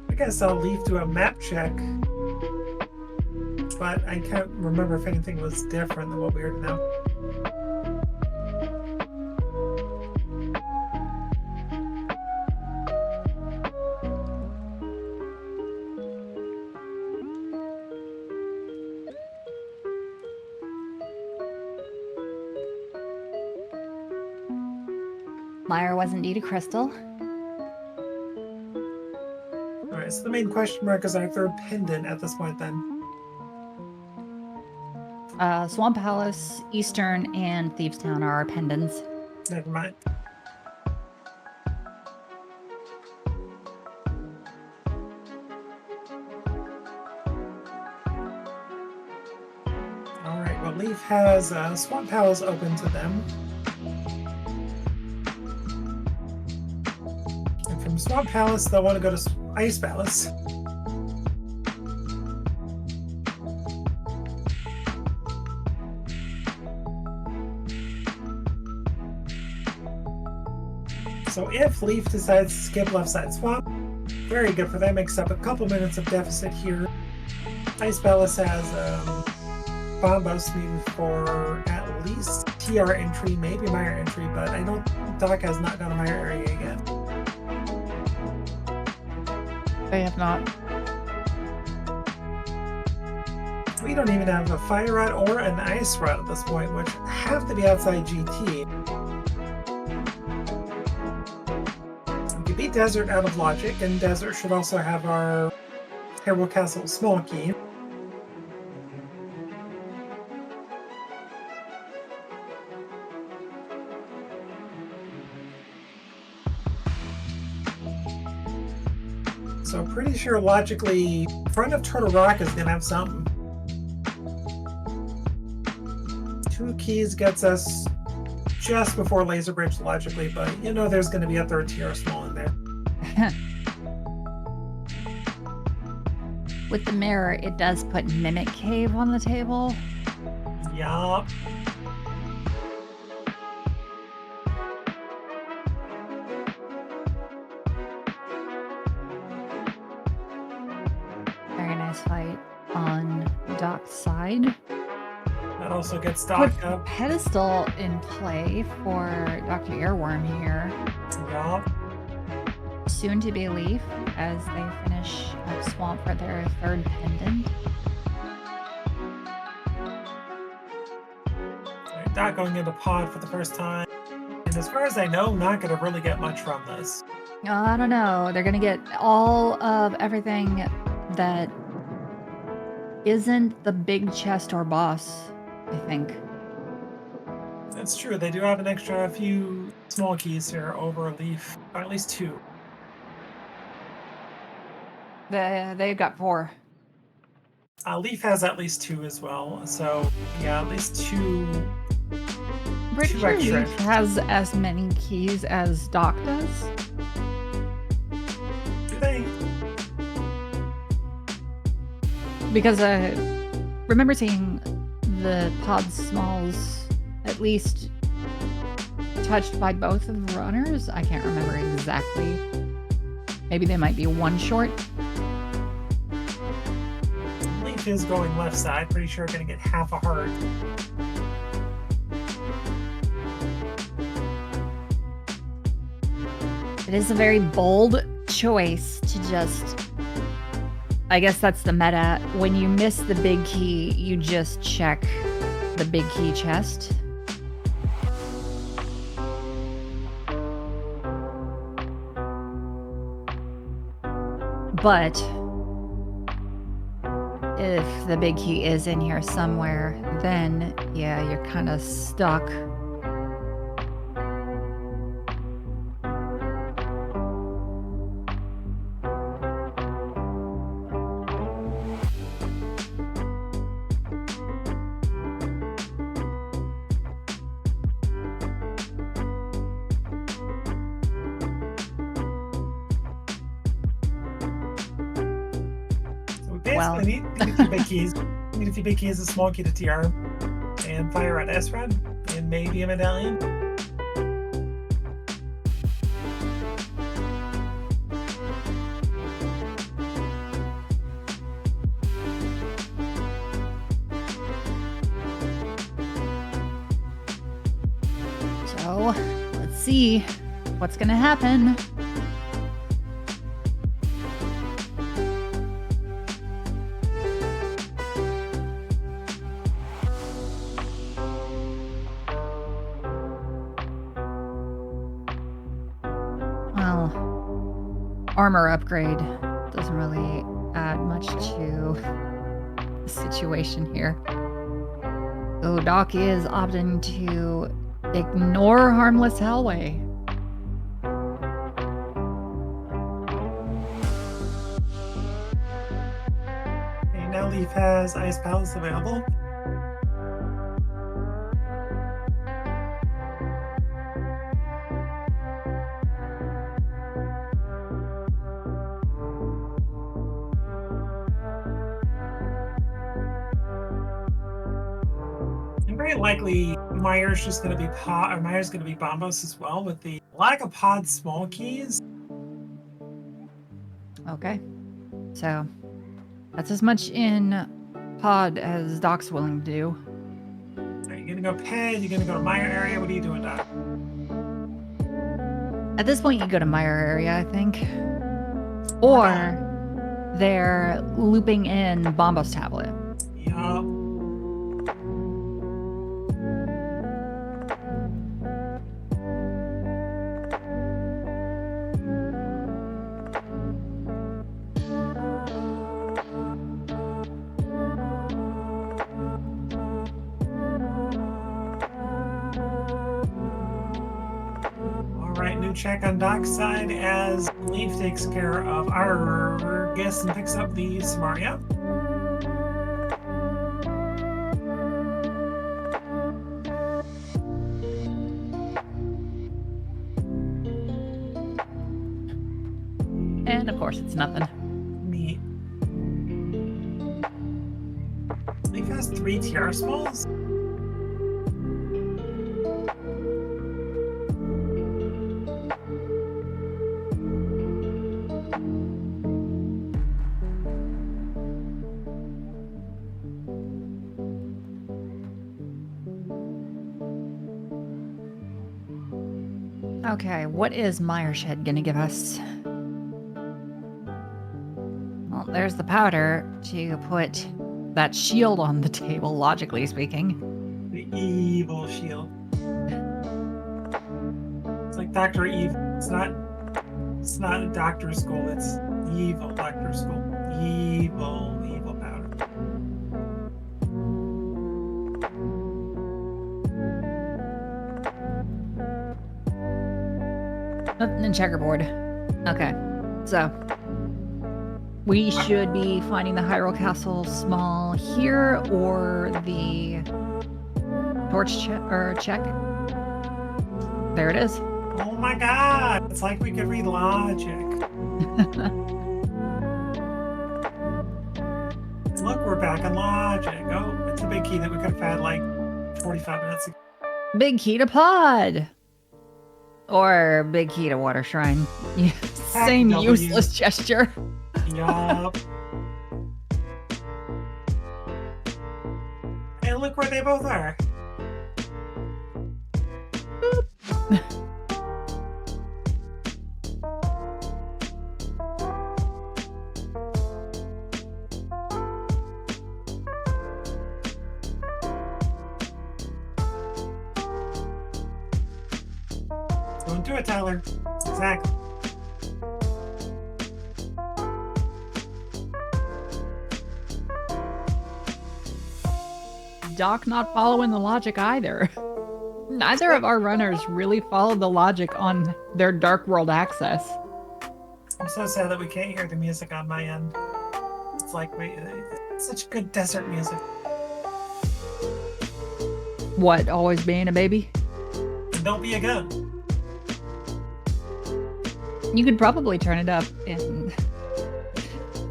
I guess I'll leave to a map check, but I can't remember if anything was different than what we heard now. Meyer was indeed a crystal. Alright, so the main question mark is our third pendant at this point then. Swamp Palace, Eastern, and Thievestown are our pendants. Never mind. Alright, well, Leaf has Swamp Palace open to them. And from Swamp Palace, they'll want to go to Ice Palace. So if Leaf decides to skip left side swamp, very good for them, makes up a couple minutes of deficit here. Ice Palace has Bombos needed for at least TR entry, maybe Meyer entry, but I don't. Doc has not gone to Meyer area yet. They have not. We don't even have a fire rod or an ice rod at this point, which have to be outside GT. We could beat Desert out of logic, and Desert should also have our Terrible Castle small key. So pretty sure logically, front of Turtle Rock is gonna have something. 2 keys gets us just before Laser Bridge logically, but you know there's gonna be a third TR small in there. With the mirror, it does put Mimic Cave on the table. Yup. Very nice fight on Doc's side. That also gets Doc Put up. pedestal in play for Doctorearworm here. Yup. Soon to be Leaf as they finish up Swamp for their third pendant. Doc going into pod for the first time. And as far as I know, not gonna really get much from this. I don't know. They're going to get all of everything that isn't the big chest or boss, I think. That's true. They do have an extra few small keys here over Leaf, or at least 2. They've got 4. Leaf has at least 2 as well. So yeah, at least 2. Pretty 2 sure extra. Leaf has as many keys as Doc does. Do they? Because I remember seeing the pod smalls at least touched by both of the runners. I can't remember exactly. Maybe they might be 1 short. Leaf is going left side. Pretty sure gonna get half a heart. It is a very bold choice to just... I guess that's the meta. When you miss the big key, you just check the big key chest. But if the big key is in here somewhere, then yeah, you're kind of stuck. Basically, need a few big keys. Need a few big keys, a small key to TR, and fire at S-Rod, and maybe a medallion. So, let's see what's gonna happen. armor upgrade doesn't really add much to the situation here. So Doc is opting to ignore harmless Hellway. Okay, now Leaf has Ice Palace available. And very likely Myers just going to be Myers going to be Bombos as well with the lack of pod small keys. Okay. So that's as much in pod as Doc's willing to do. Are you going to go Ped? You're going to go to Meyer area? What are you doing, Doc? At this point, you go to Meyer area, I think. Or they're looping in Bombos tablet. Yup. Check on Doc's side as Leaf takes care of our guest and picks up the Samaria. And of course, it's nothing. Neat. Leaf has 3 TR smalls. Okay, what is Myershed gonna give us? Well, there's the powder to put that shield on the table, logically speaking. The evil shield. It's like Dr. Evil. It's not a doctor school, it's evil doctor school. Evil powder. Nothing in checkerboard. Okay, so we should be finding the Hyrule Castle small here or the torch check. There it is. Oh my god! It's like we could read logic. Look, we're back on logic. Oh, it's a big key that we could have had like 45 minutes ago. Big key to pod. Or big key to water shrine. Same useless gesture. Yup. And look where they both are. Don't do it, Tyler. Exactly. Doc not following the logic either. Neither of our runners really followed the logic on their Dark World access. I'm so sad that we can't hear the music on my end. It's like, it's such good desert music. What, always being a baby? And don't be a gun. You could probably turn it up in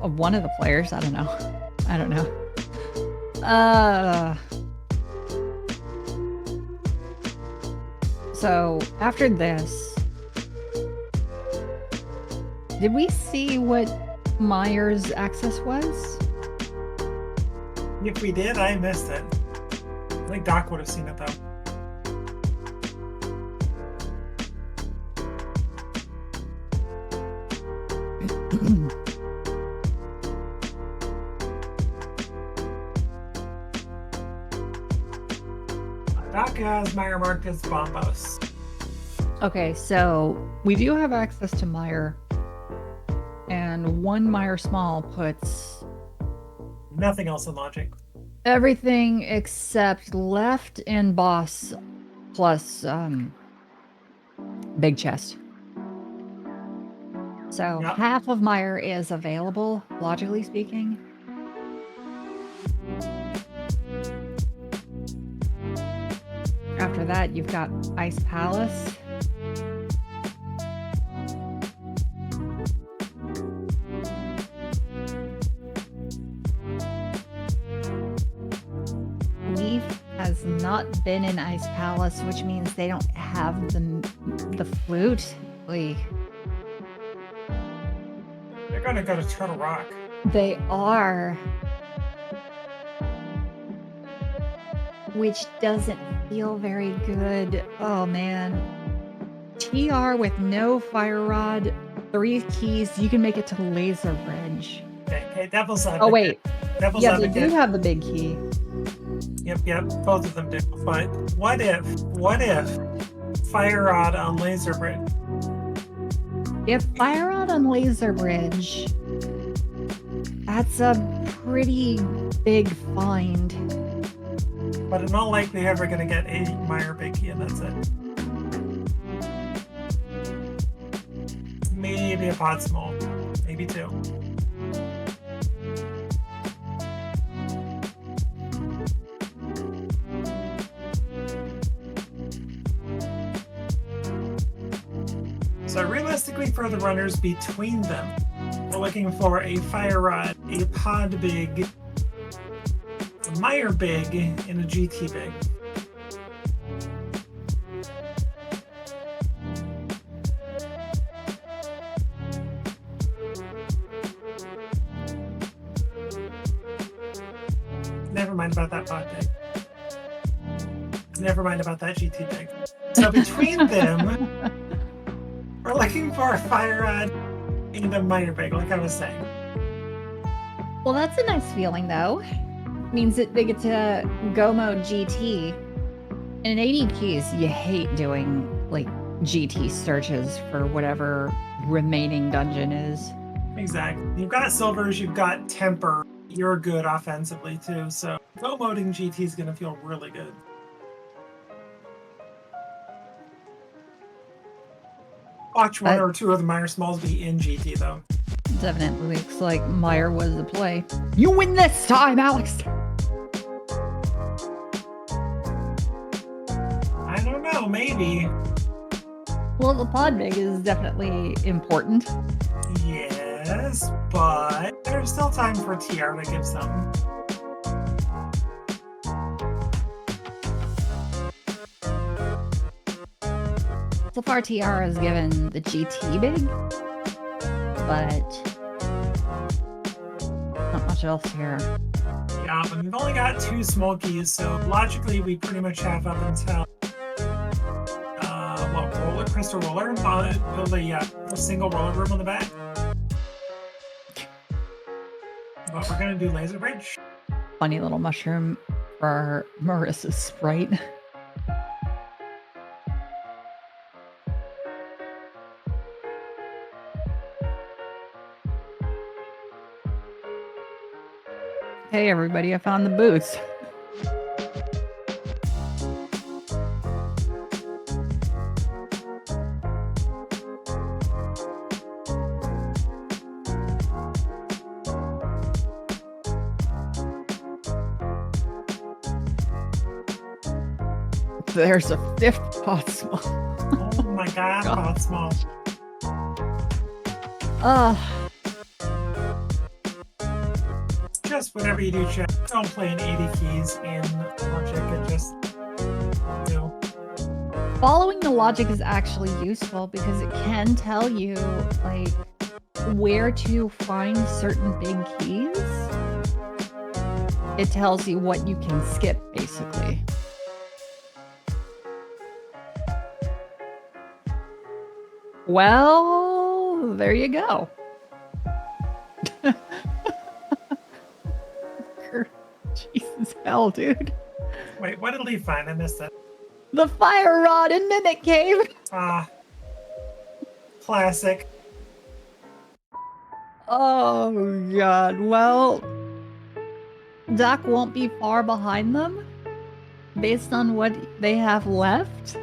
one of the players. I don't know. So after this, did we see what Myers' access was? If we did, I missed it. I think Doc would have seen it though. Doc has Meyer marked as Bombos. Okay, so we do have access to Meyer and 1 Meyer Small puts Nothing else in logic. everything except left and boss plus big chest. So Yep. half of Meyer is available, logically speaking. After that, you've got Ice Palace. Leaf has not been in Ice Palace, which means they don't have the flute. Like, They're gonna go to Turtle Rock. they are. Which doesn't feel very good. Oh man. TR with no fire rod, 3 keys, you can make it to Laser Bridge. Okay, Devil's Advocate. Oh wait. Devil's Yeah, they Advocate. do have the big key. Yep, both of them do. But what if Fire Rod on Laser Bridge? If fire rod on Laser Bridge, that's a pretty big find. But in all likelihood, we're gonna get a Meyer big key, and that's it. Maybe a pod small, maybe 2. So realistically, for the runners between them, we're looking for a Fire Rod, a Pod Big, a Meyer Big, and a GT Big. Never mind about that Pod Big. Never mind about that GT Big. So between them, we're looking for a Fire Rod and a Meyer Big, like I was saying. Well, that's a nice feeling though. Means that they get to go mode GT. And in 80 keys, you hate doing like GT searches for whatever remaining dungeon is. Exactly. You've got silvers, you've got temper. You're good offensively too, so go moding GT is going to feel really good. Watch 1 or 2 of the Meyer Smalls be in GT though. Definitely looks like Meyer was the play. You win this time, Alex! I don't know, maybe. Well, the pod big is definitely important. Yes, but there's still time for TR to give something. So far, TR has given the GT big, but not much else here. Yeah, but we've only got 2 small keys, so logically we pretty much have up until Crystal Roller, build a single roller room on the back. But we're gonna do Laser Bridge. Funny little mushroom for Marissa's sprite. Hey everybody, I found the boots. There's a 5th pot small. Oh my god, pot small. Just whatever you do, chat, don't play in 80 keys in Logic and just Following the logic is actually useful because it can tell you like where to find certain big keys. It tells you what you can skip, basically. Well, there you go. Jesus hell, dude. Wait, what did Lee find? I missed it. The fire rod in Mimic Cave. Ah, classic. Oh, God. Well, Doc won't be far behind them based on what they have left.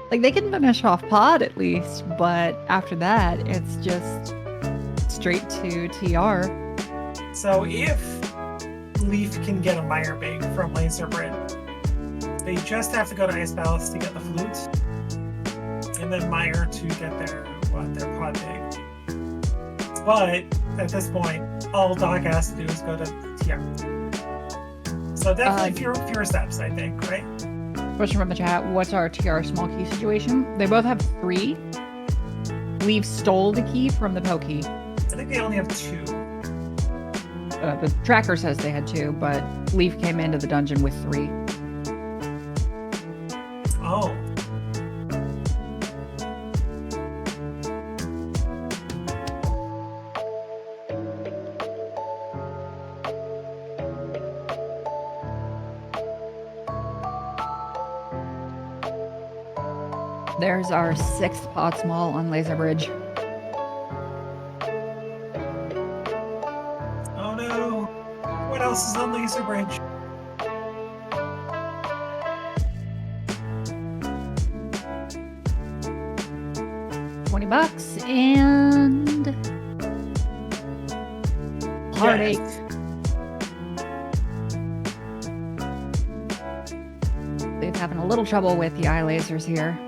Like, they can finish off Pod at least, but after that, it's just straight to TR. So if Leaf can get a Meyer Big from Laser Bridge, they just have to go to Ice Palace to get the flute, and then Meyer to get their Pod Big. But at this point, all Doc has to do is go to TR. So definitely fewer steps, I think, right? Question from the chat, what's our TR small key situation? They both have 3. Leaf stole the key from the Pokey. I think they only have 2. The tracker says they had 2, but Leaf came into the dungeon with 3. Oh. There's our 6th Pod Small on Laser Bridge. Oh no. What else is on Laser Bridge? $20 and heartache. Yes. They're having a little trouble with the eye lasers here.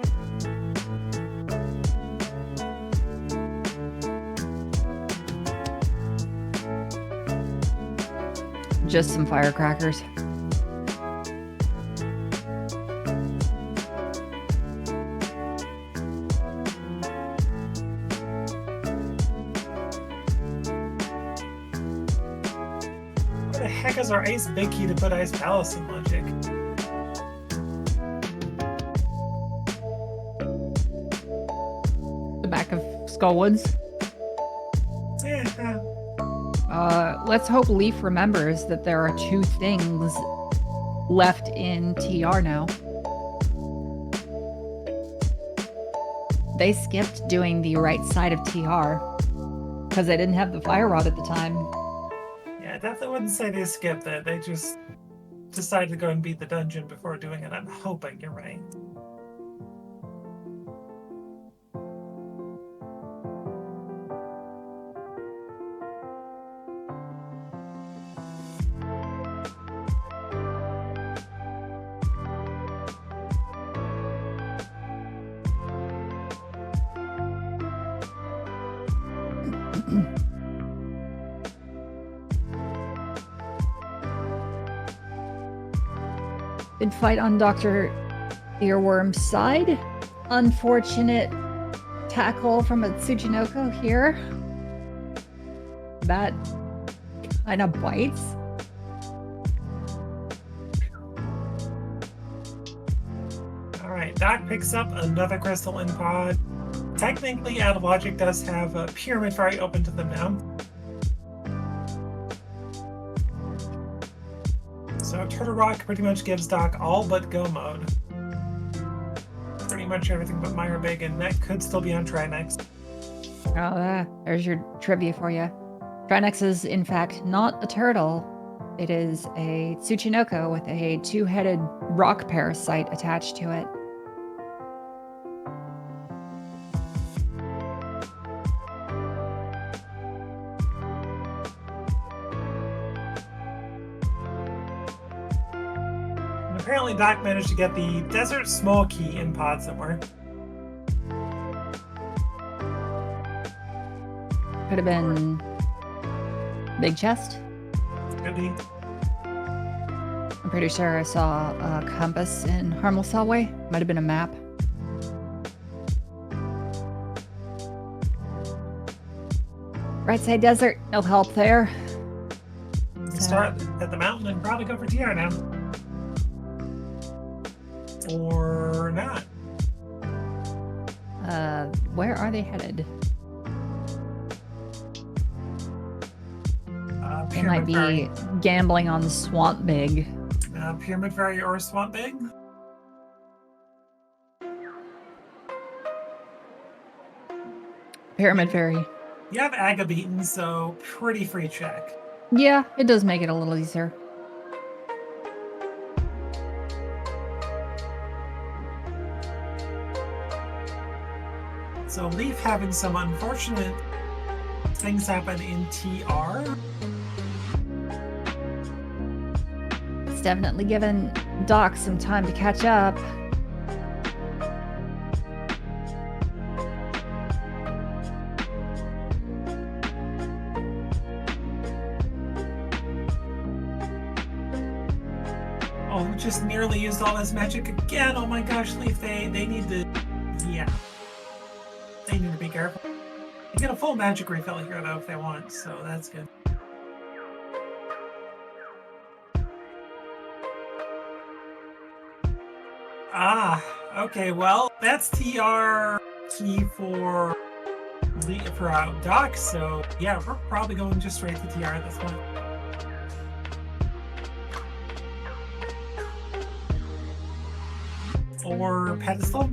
Just some firecrackers. Where the heck is our Ice Big Key to put Ice Palace in Logic? The back of Skullwoods. Yeah. Let's hope Leaf remembers that there are 2 things left in TR now. They skipped doing the right side of TR because they didn't have the fire rod at the time. Yeah, I definitely wouldn't say they skipped it. They just decided to go and beat the dungeon before doing it. I'm hoping you're right. Big fight on Doctorearworm's side. Unfortunate tackle from a Tsuchinoko here. That kind of bites. Alright, Doc picks up another crystal in Pod. Technically, Out of Logic does have a Pyramid Fairy open to them now. So Turtle Rock pretty much gives Doc all but go mode. Pretty much everything but Meyer Big, and that could still be on Trinex. Oh, there's your trivia for you. Trinex is, in fact, not a turtle. It is a Tsuchinoko with a 2-headed rock parasite attached to it. And apparently Doc managed to get the Desert Small Key in Pod somewhere. Could have been Big Chest. Could be. I'm pretty sure I saw a compass in Harmless Hallway. Might have been a map. Right side desert, no help there. Start at the mountain and probably go for TR now. Or not. Where are they headed? They might be gambling on Swamp Big. Pyramid Fairy or Swamp Big? Pyramid Fairy. You have Agabeaten, so pretty free check. Yeah, it does make it a little easier. So Leaf having some unfortunate things happen in TR. It's definitely given Doc some time to catch up. Oh, just nearly used all his magic again. Oh my gosh, Leaf, they need to, yeah. They need to be careful. They get a full magic refill here though if they want, so that's good. Ah, okay, well, that's TR key for Doc, so yeah, we're probably going just straight to TR at this point. Or pedestal.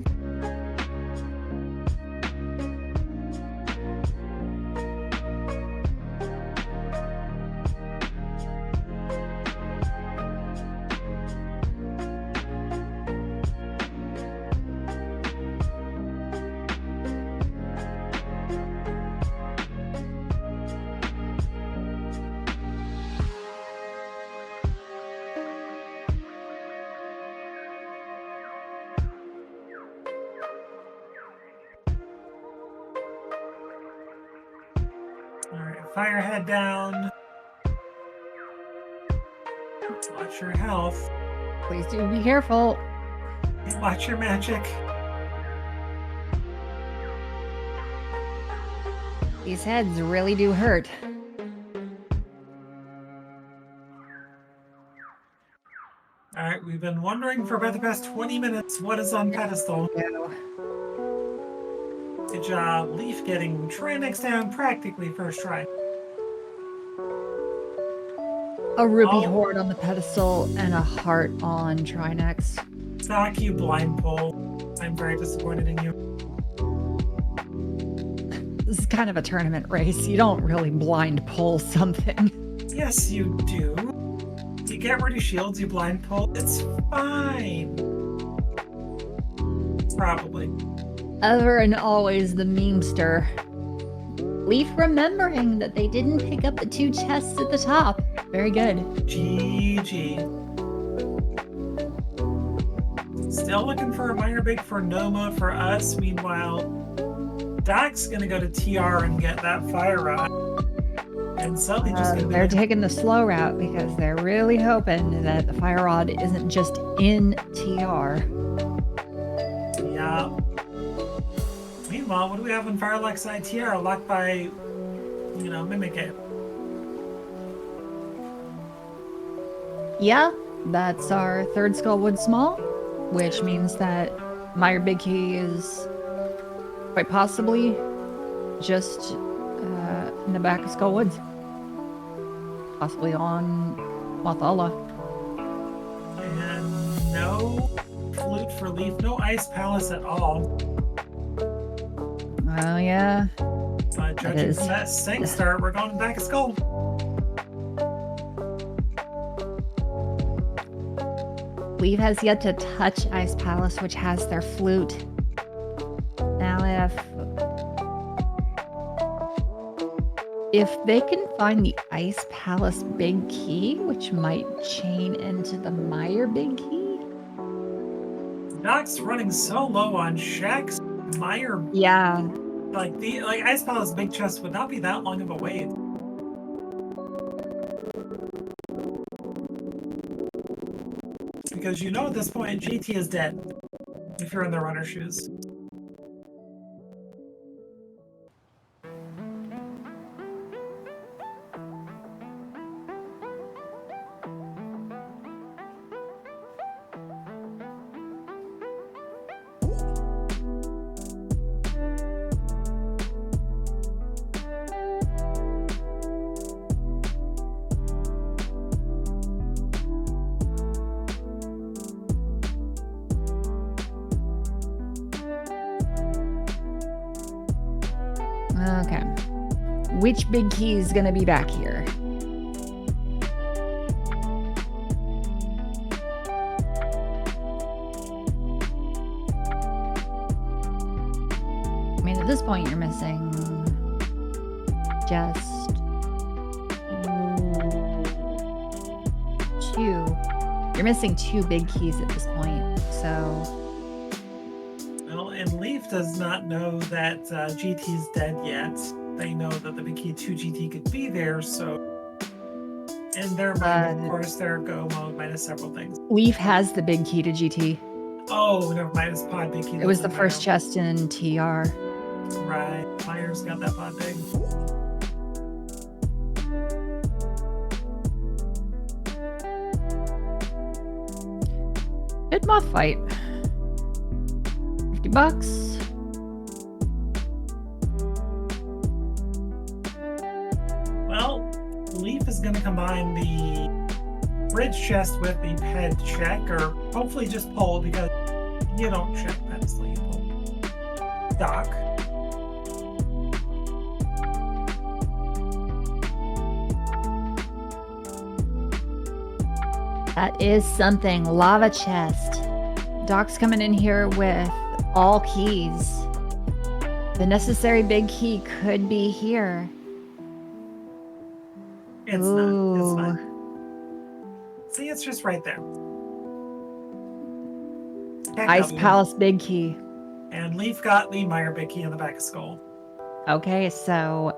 Alright, Firehead down. Watch your health. Please do be careful. Watch your magic. These heads really do hurt. Alright, we've been wondering for about the past 20 minutes what is on pedestal. Yeah. Good job. Leaf getting Trinex down practically first try. A ruby horde on the pedestal and a heart on Trinex. Doc, you blind pull. I'm very disappointed in you. This is kind of a tournament race. You don't really blind pull something. Yes, you do. You get rid of shields, you blind pull. It's fine. Probably. Ever and always the memester. Leaf remembering that they didn't pick up the 2 chests at the top. Very good. GG. Still looking for a minor big for Noma for us. Meanwhile, Doc's gonna go to TR and get that fire rod. And suddenly just gonna be they're taking the slow route because they're really hoping that the fire rod isn't just in TR. Yeah. Meanwhile, what do we have in Firelock side TR? Locked by, Mimic It. Yeah, that's our 3rd Skullwood Small, which means that Meyer Big Key is quite possibly just in the back of Skullwoods. Possibly on Mothalla. And no flute for Leaf, no Ice Palace at all. Oh, yeah. But judging from that sync start, we're going back to Skull. Leaf has yet to touch Ice Palace, which has their flute. Now, if they can find the Ice Palace Big Key, which might chain into the Meyer Big Key. Doc's running so low on Shax, Meyer. Yeah. Like Ice Palace Big Chest would not be that long of a wait. Because at this point, GT is dead. If you're in the runner shoes. Okay. which big key is going to be back here? I mean, at this point, you're missing just 2. You're missing 2 big keys at this point, so... Well, and Leaf does not know that GT's dead yet. They know that the big key 2 GT could be there, so in their mind, of course, their go mode minus several things. Leaf has the big key to GT. Oh, never mind. It's pod big key. It was the first chest in TR. Right. Myers got that pod big. Good moth fight. $50. Well, Leaf is going to combine the bridge chest with the ped check, or hopefully just pull, because you don't check peds till you pull. Doc. That is something. Lava chest. Doc's coming in here with all keys. The necessary big key could be here. It's not. It's fine. See, it's just right there. Ice Palace big key. And Leaf got the Meyer big key on the back of skull. Okay, so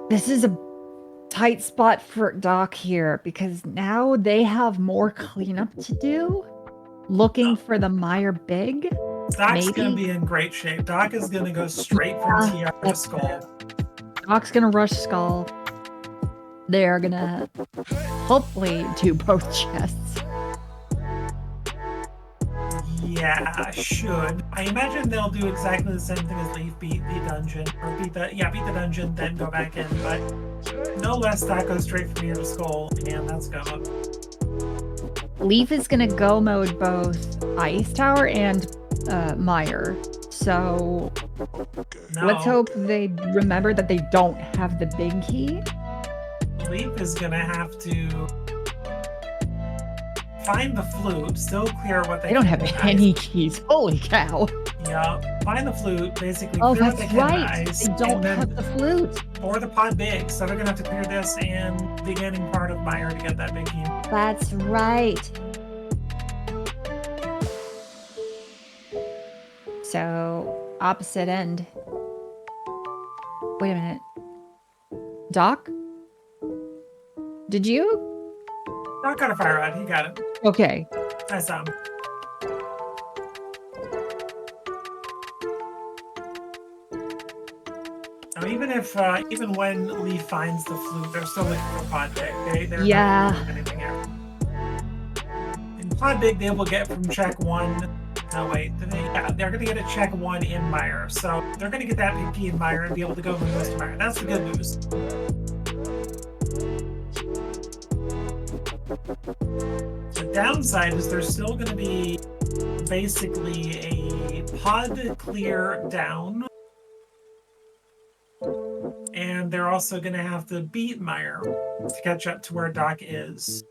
this is a tight spot for Doc here, because now they have more cleanup to do. Looking for the Meyer big. Doc's going to be in great shape. Doc is going to go straight from TR to skull. Doc's going to rush skull. They're going to hopefully do both chests. Yeah, should. I imagine they'll do exactly the same thing as Leaf, beat the dungeon, or beat the dungeon, then go back in. But no less, Doc goes straight from here to skull, and that's go. Leaf is gonna go mode both Ice Tower and Meyer. So let's hope they remember that they don't have the big key. Leaf is gonna have to find the flute, still clear what they don't have any keys. Holy cow. Yeah, find the flute, basically clear what that's they can right. ice, They don't have the flute. Or the pod big, so they're gonna have to clear this and the beginning part of Meyer to get that big key. That's right. So, opposite end. Wait a minute. Doc? Did you? Doc got a fire rod, he got it. Okay. I saw him. Now, even when Lee finds the flute, they're still looking for pod big. They're not doing anything here. In pod big, they will get from check 1. No, wait. They're going to get a check 1 in Meyer. So they're going to get that big key in Meyer and be able to go from this to Meyer. That's the good news. The downside is there's still going to be basically a pod clear down. And they're also going to have to beat Meyer to catch up to where Doc is.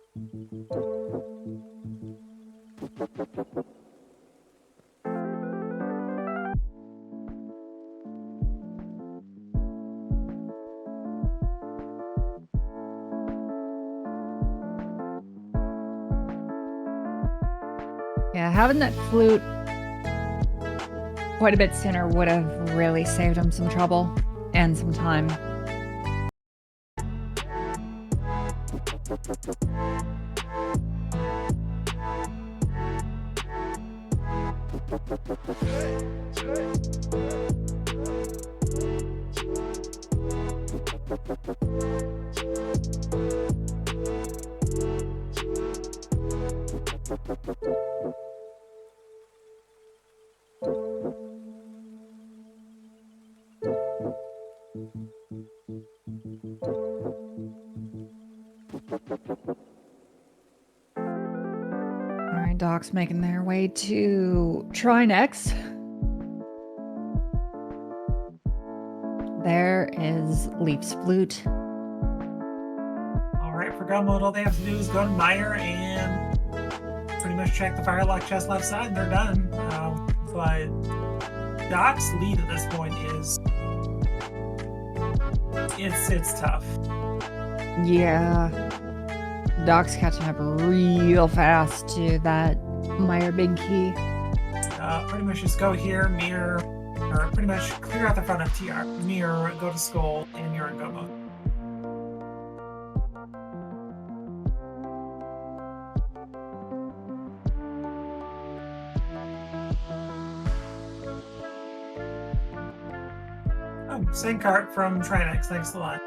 Yeah, having that flute quite a bit sooner would have really saved him some trouble and some time. Alright, Doc's making their way to try next. There is Leaf's flute. All right, for go mode, all they have to do is go to Meyer and pretty much check the Firelock chest left side, and they're done. But Doc's lead at this point is it's tough. Yeah. Doc's catching up real fast to that Meyer big key. Pretty much just go here, mirror, or pretty much clear out the front of TR. Mirror, go to Skull, and you're in go mode. Oh, same cart from Trinex, thanks a lot.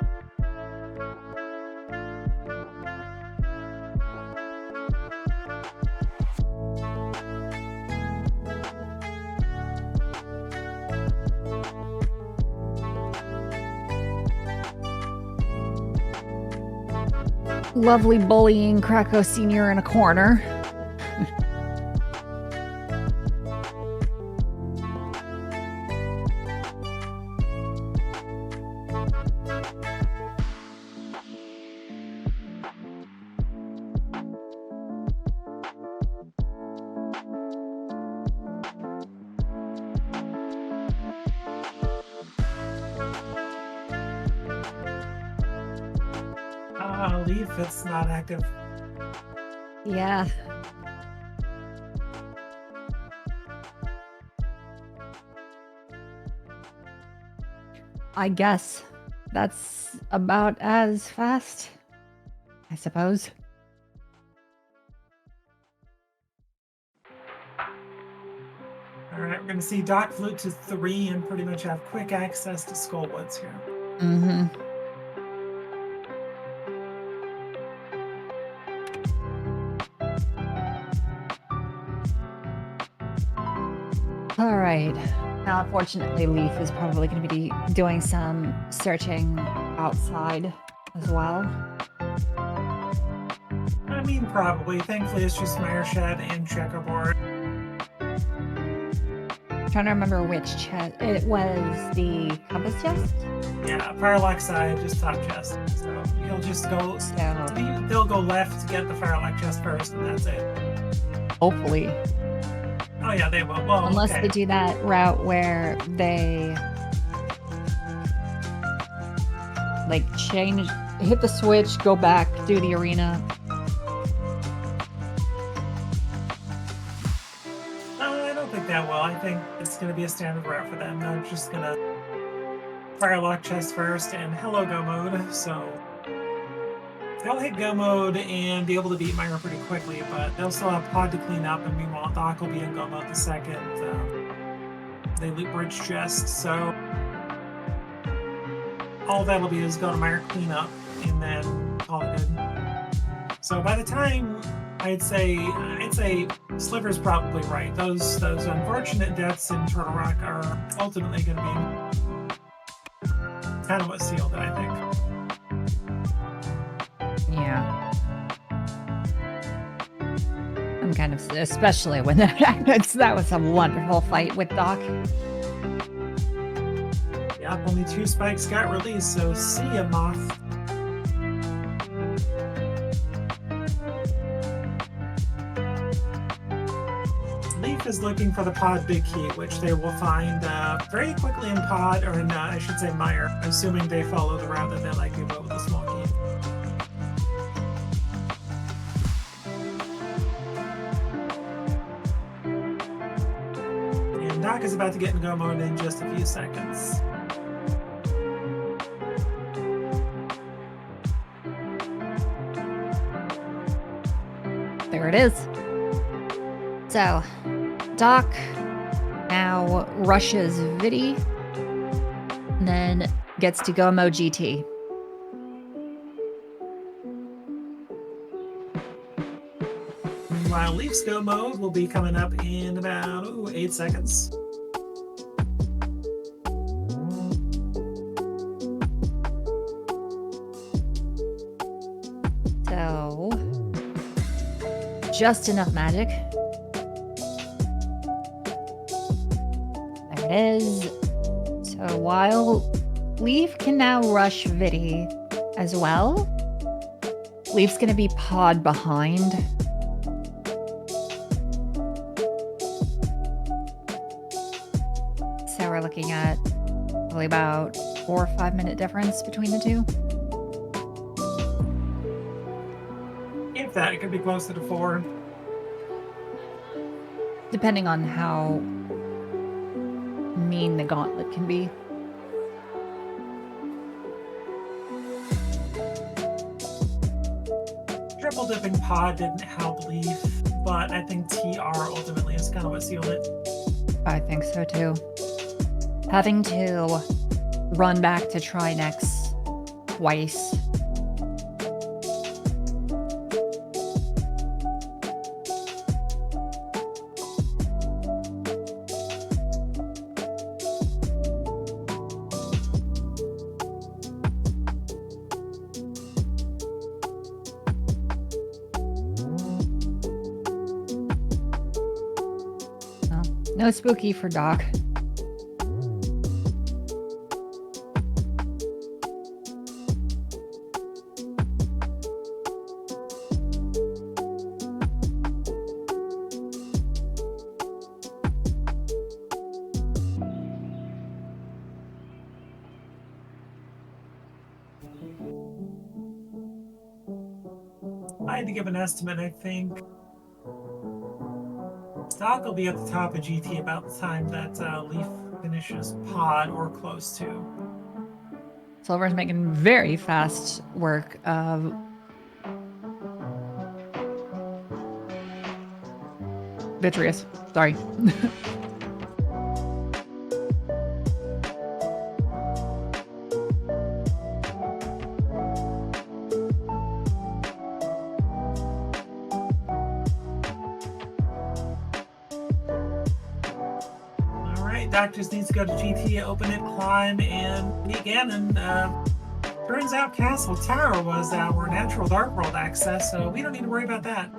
Lovely bullying Krakow Sr. in a corner. Leaf, it's not active. Yeah. I guess that's about as fast, I suppose. All right, we're going to see Doc flute to 3 and pretty much have quick access to Skullwoods here. Mm-hmm. All right. Now, unfortunately, Leaf is probably going to be doing some searching outside as well. I mean, probably. Thankfully, it's just Meyer Shed and Checkerboard. Trying to remember which chest. It was the compass chest? Yeah, Firelock side, just top chest. So he'll just go. They'll go left to get the Firelock chest first, and that's it. Hopefully. Oh yeah, they will. Well, unless okay. they do that route where they like change, hit the switch, go back, do the arena. I don't think that will. I think it's going to be a standard route for them. They're just going to Firelock chest first and hello go mode. So they'll hit go mode and be able to beat Meyer pretty quickly, but they'll still have pod to clean up, and meanwhile Doc will be in go mode the second they loop bridge chest. So all that'll be is go to Meyer, clean up, and then call it good. So by the time I'd say Sliver's probably right. Those unfortunate deaths in Turtle Rock are ultimately going to be kind of what sealed it, I think. Yeah. I'm kind of, especially when that happens. That was a wonderful fight with Doc. Yep, only 2 spikes got released, so see ya, Moth. Leaf is looking for the pod big key, which they will find very quickly in pod, or in, I should say Meyer, assuming they follow the route that they like to go with the small key. And Doc is about to get in go mode in just a few seconds. There it is. So, Doc now rushes Viddy, and then gets to go mode GT. Meanwhile, Leaf's go mode will be coming up in about 8 seconds. So, just enough magic. There it is. So while Leaf can now rush Viddy as well. Leaf's gonna be pod behind. So we're looking at probably about 4 or 5 minute difference between the two. If that, it could be closer to 4. Depending on how mean the gauntlet can be. Triple dipping pod didn't help Leaf, but I think TR ultimately is kind of what sealed it. I think so too. Having to run back to try next twice. No spooky for Doc. I had to give an estimate, I think. Doc will be at the top of GT about the time that Leaf finishes pod or close to. Silver's making very fast work of Vitreous. Sorry. Doc just needs to go to GT, open it, climb, and again. And turns out Castle Tower was our natural Dark World access, so we don't need to worry about that.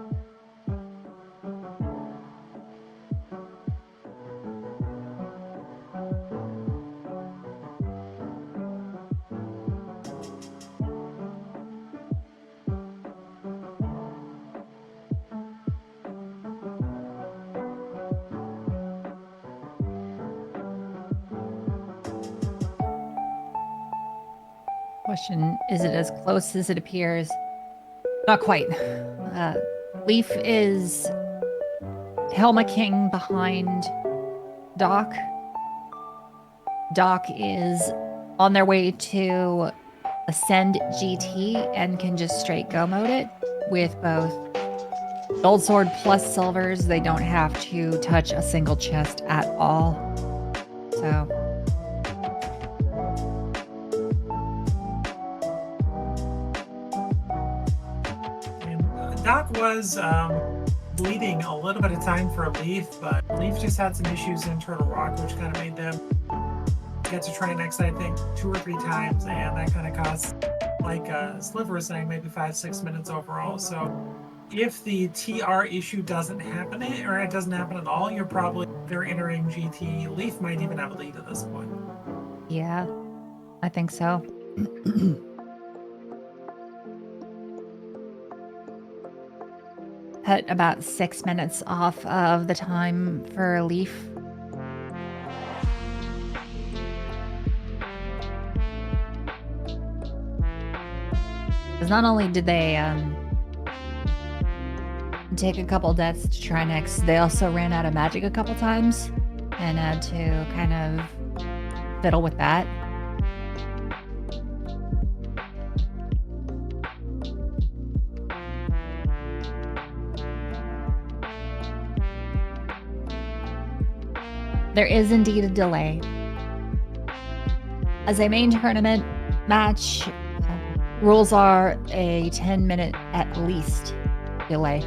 Question, is it as close as it appears? Not quite. Leaf is Helma King behind Doc. Doc is on their way to ascend GT and can just straight go mode it with both Gold Sword plus Silvers. They don't have to touch a single chest at all. So... Doc was bleeding a little bit of time for Leaf, but Leaf just had some issues in Turtle Rock, which kind of made them get to try next, I think, 2 or 3 times, and that kind of cost, like Sliver was saying, maybe 5-6 minutes overall. So if the TR issue doesn't happen, or it doesn't happen at all, they're entering GT. Leaf might even have a lead at this point. Yeah, I think so. Put about 6 minutes off of the time for Leaf. Because not only did they take a couple deaths to try next, they also ran out of magic a couple times and had to kind of fiddle with that. There is indeed a delay. As a main tournament match, rules are a 10-minute at least delay.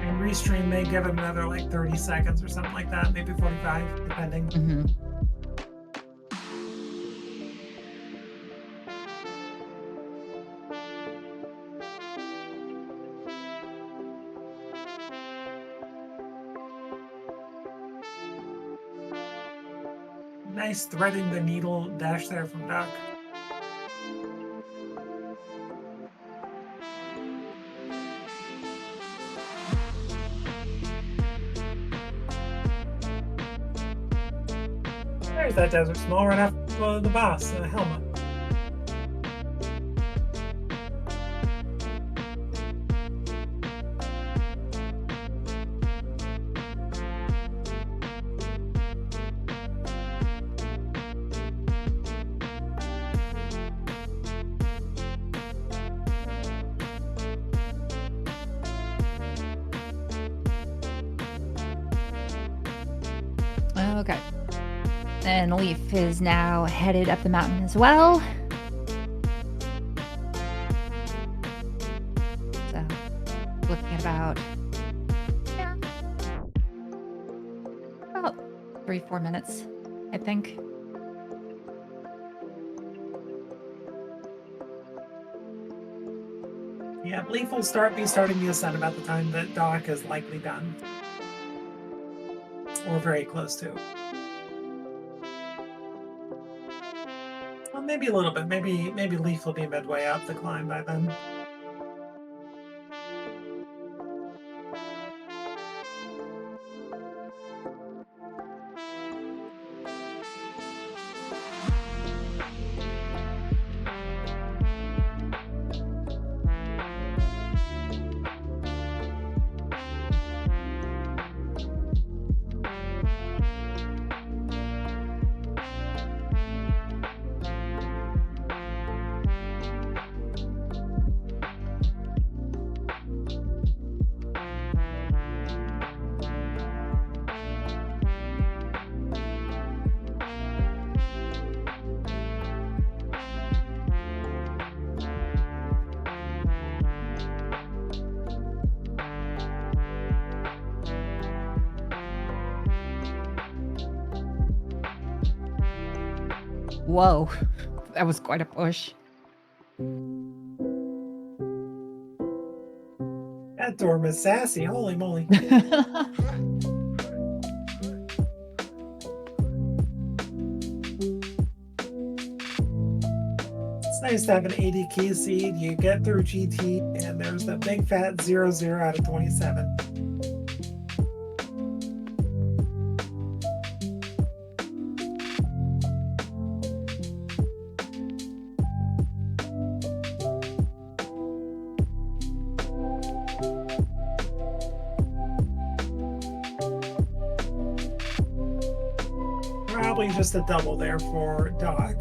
And restream may give it another like 30 seconds or something like that, maybe 45, depending. Mm-hmm. Nice threading the needle dash there from Doc. There's that desert small right after the boss, Helma. Okay. And Leaf is now headed up the mountain as well. So, looking at about 3-4 minutes, I think. Yeah, Leaf will be starting the ascent about the time that Doc is likely done. Or very close to. Well, maybe a little bit. Maybe Leaf will be midway up the climb by then. Whoa, that was quite a push. That dorm is sassy. Holy moly. It's nice to have an 80 key seed. You get through GT, and there's the big fat 0 out of 27. Probably just a double there for Doc.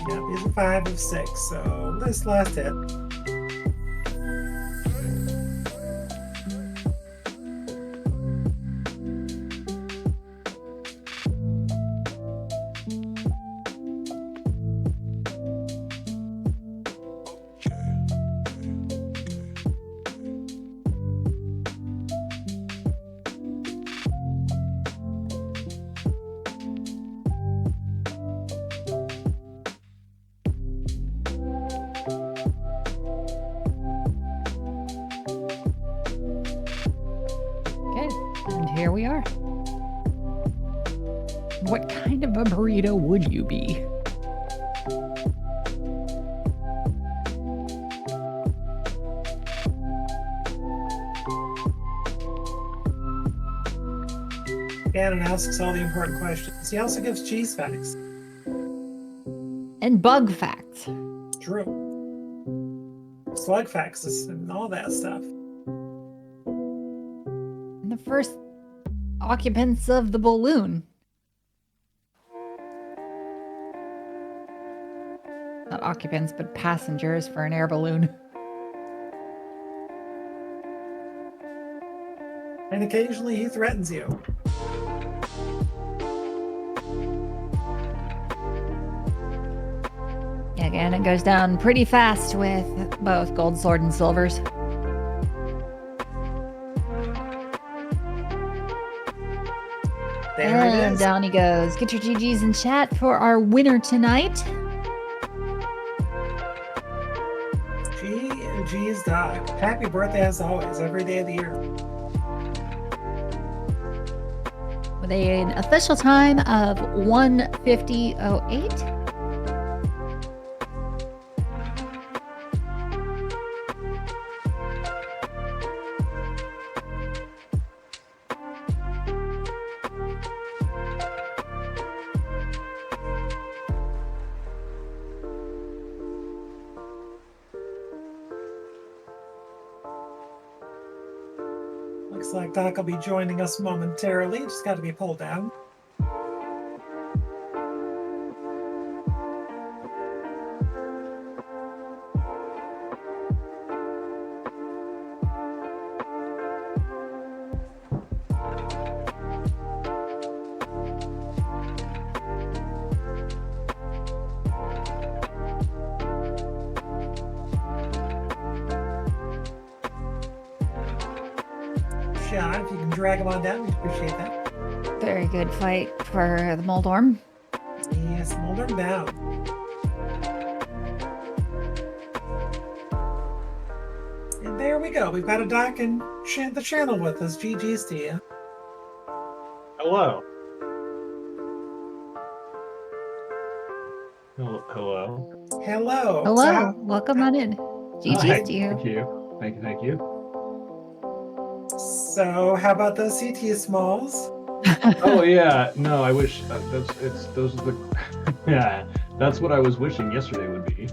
Yep, he's a 5 of 6, so this last hit. And here we are. What kind of a burrito would you be? Gannon asks all the important questions. He also gives cheese facts. And bug facts. True. Slug facts and all that stuff. And the first occupants of the balloon. Not occupants, but passengers for an air balloon. And occasionally he threatens you. Again, it goes down pretty fast with both gold sword and silvers. There it And is. down he goes. Get your GGs in chat for our winner tonight. Please, Doc. Happy birthday as always, every day of the year. With an official time of 1:50:08. Looks like Doc will be joining us momentarily. Just got to be pulled down. Sean, if you can drag him on down, we'd appreciate that. Very good fight for the Moldorm. Yes, Moldorm down. And there we go. We've got a Doc and the channel with us. GG's to you. Hello. Hello. Hello. Hello. Welcome on in. GG's to you. Thank you. Thank you. So, how about those CT smalls? Oh yeah. No, I wish those are the yeah. That's what I was wishing yesterday would be.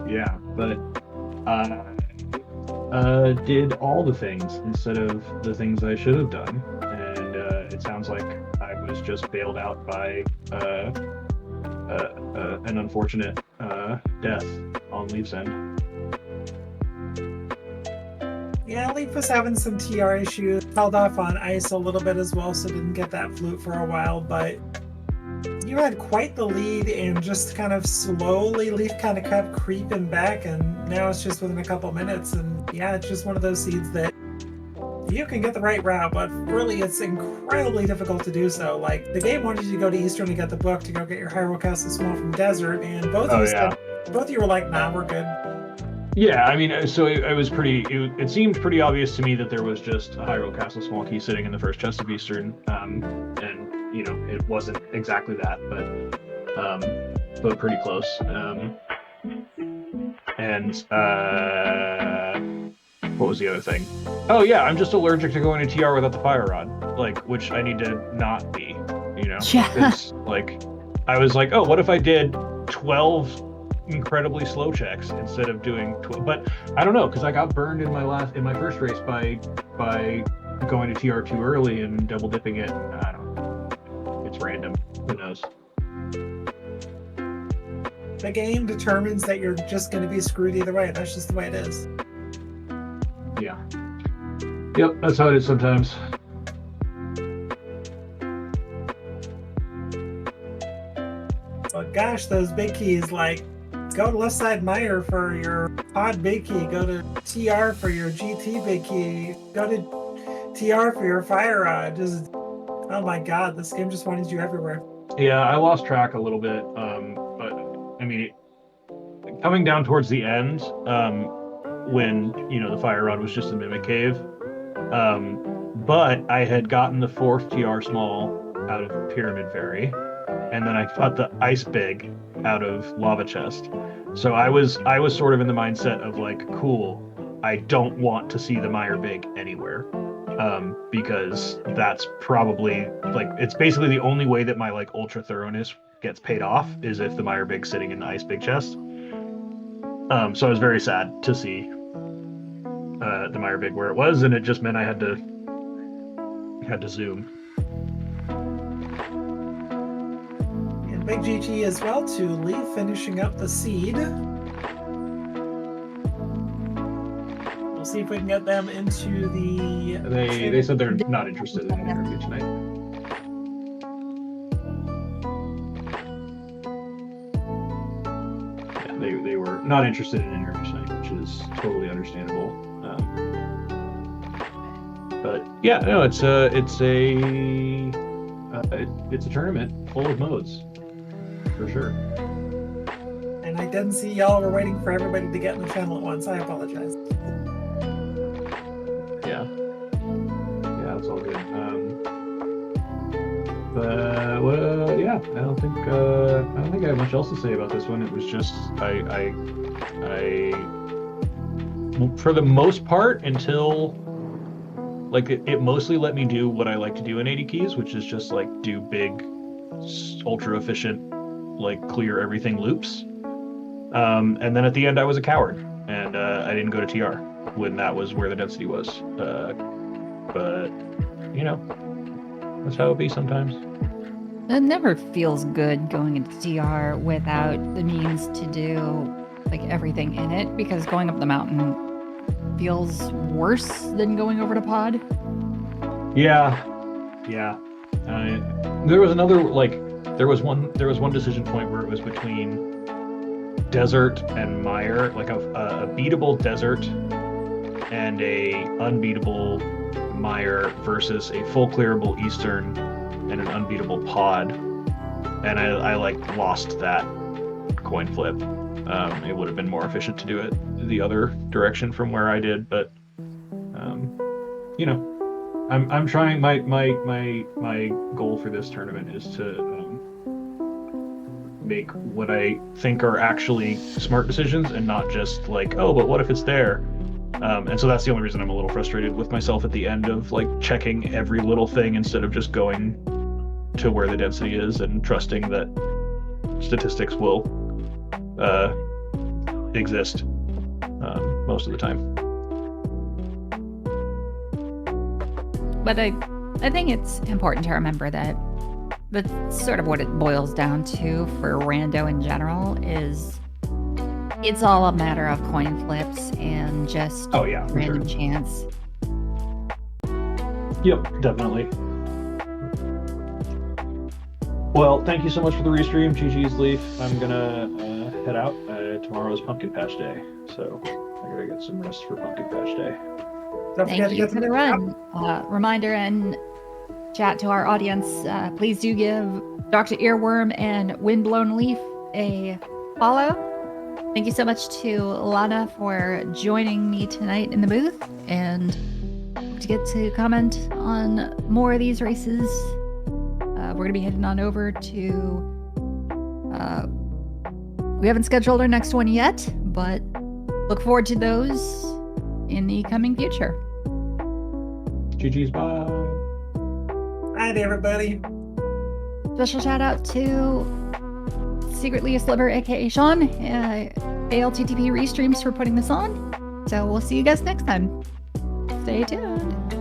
Yeah, but did all the things instead of the things I should have done, and it sounds like I was just bailed out by an unfortunate death on Leaf's end. Yeah, Leaf was having some TR issues. Held off on ice a little bit as well, so didn't get that flute for a while, but you had quite the lead, and just kind of slowly Leaf kind of kept creeping back, and now it's just within a couple minutes, and yeah, it's just one of those seeds that you can get the right route, but really it's incredibly difficult to do so. Like, the game wanted you to go to Eastern to get the book to go get your Hyrule Castle Small from Desert, and both of you were like, nah, we're good. Yeah, I mean, so it was pretty. It seemed pretty obvious to me that there was just a Hyrule Castle Small Key sitting in the first chest of Eastern, and you know, it wasn't exactly that, but pretty close. What was the other thing? Oh yeah, I'm just allergic to going to TR without the fire rod, like, which I need to not be. You know, Yeah. it's like, I was like, oh, what if I did 12 incredibly slow checks instead of doing 12? But I don't know, because I got burned in my first race by going to TR too early and double dipping it. I don't know. It's random. Who knows? The game determines that you're just going to be screwed either way. That's just the way it is. Yeah. Yep, that's how it is sometimes. But gosh, those big keys, like, go to left side Meyer for your pod big key, go to TR for your GT big key, go to TR for your fire rod. Just, oh my god, this game just wanted you everywhere. Yeah, I lost track a little bit, but I mean, coming down towards the end, when, you know, the fire rod was just a mimic cave, but I had gotten the fourth TR small out of Pyramid Fairy, and then I got the ice big out of Lava Chest. So I was sort of in the mindset of like, cool, I don't want to see the Meyer big anywhere, because that's probably, like, it's basically the only way that my like ultra thoroughness gets paid off is if the Meyer big's sitting in the ice big chest. So I was very sad to see the Meyer big where it was, and it just meant I had to zoom. And big GG as well to Lee, finishing up the seed. We'll see if we can get them into the... They said they're not interested in an interview tonight. Yeah, they were not interested in an interview tonight, which is totally understandable. But yeah, no, it's a tournament full of modes, for sure. And and I didn't see y'all were waiting for everybody to get in the channel at once. I apologize. Yeah. Yeah, it's all good. But well, yeah, I don't think I have much else to say about this one. It was just I for the most part, until like it mostly let me do what I like to do in 80 keys, which is just like do big, ultra efficient, like clear everything loops. And then at the end I was a coward and I didn't go to TR when that was where the density was. But you know, that's how it be sometimes. It never feels good going into TR without the means to do like everything in it, because going up the mountain feels worse than going over to pod. Yeah. There was another there was one decision point where it was between desert and mire, like a beatable desert and a unbeatable mire versus a full clearable eastern and an unbeatable pod, and I like lost that coin flip. It would have been more efficient to do it the other direction from where I did, but you know, I'm trying. My goal for this tournament is to make what I think are actually smart decisions and not just like, oh, but what if it's there? And so that's the only reason I'm a little frustrated with myself at the end of like checking every little thing instead of just going to where the density is and trusting that statistics will exist most of the time. But I think it's important to remember that that's sort of what it boils down to for rando in general is it's all a matter of coin flips and just random chance. Yep, definitely. Well, thank you so much for the restream, GG's Leaf. I'm gonna head out. Tomorrow's Pumpkin Patch Day, so I gotta get some rest for Pumpkin Patch Day. Thank you for the run. Reminder and chat to our audience, please do give Doctorearworm and Windblown Leaf a follow. Thank you so much to Lana for joining me tonight in the booth, and to get to comment on more of these races. We're going to be heading on over to... we haven't scheduled our next one yet, but look forward to those in the coming future. GG's, bye. Night, everybody. Special shout out to Secretly a Sliver, aka Sean, ALTTP Restreams for putting this on. So we'll see you guys next time. Stay tuned.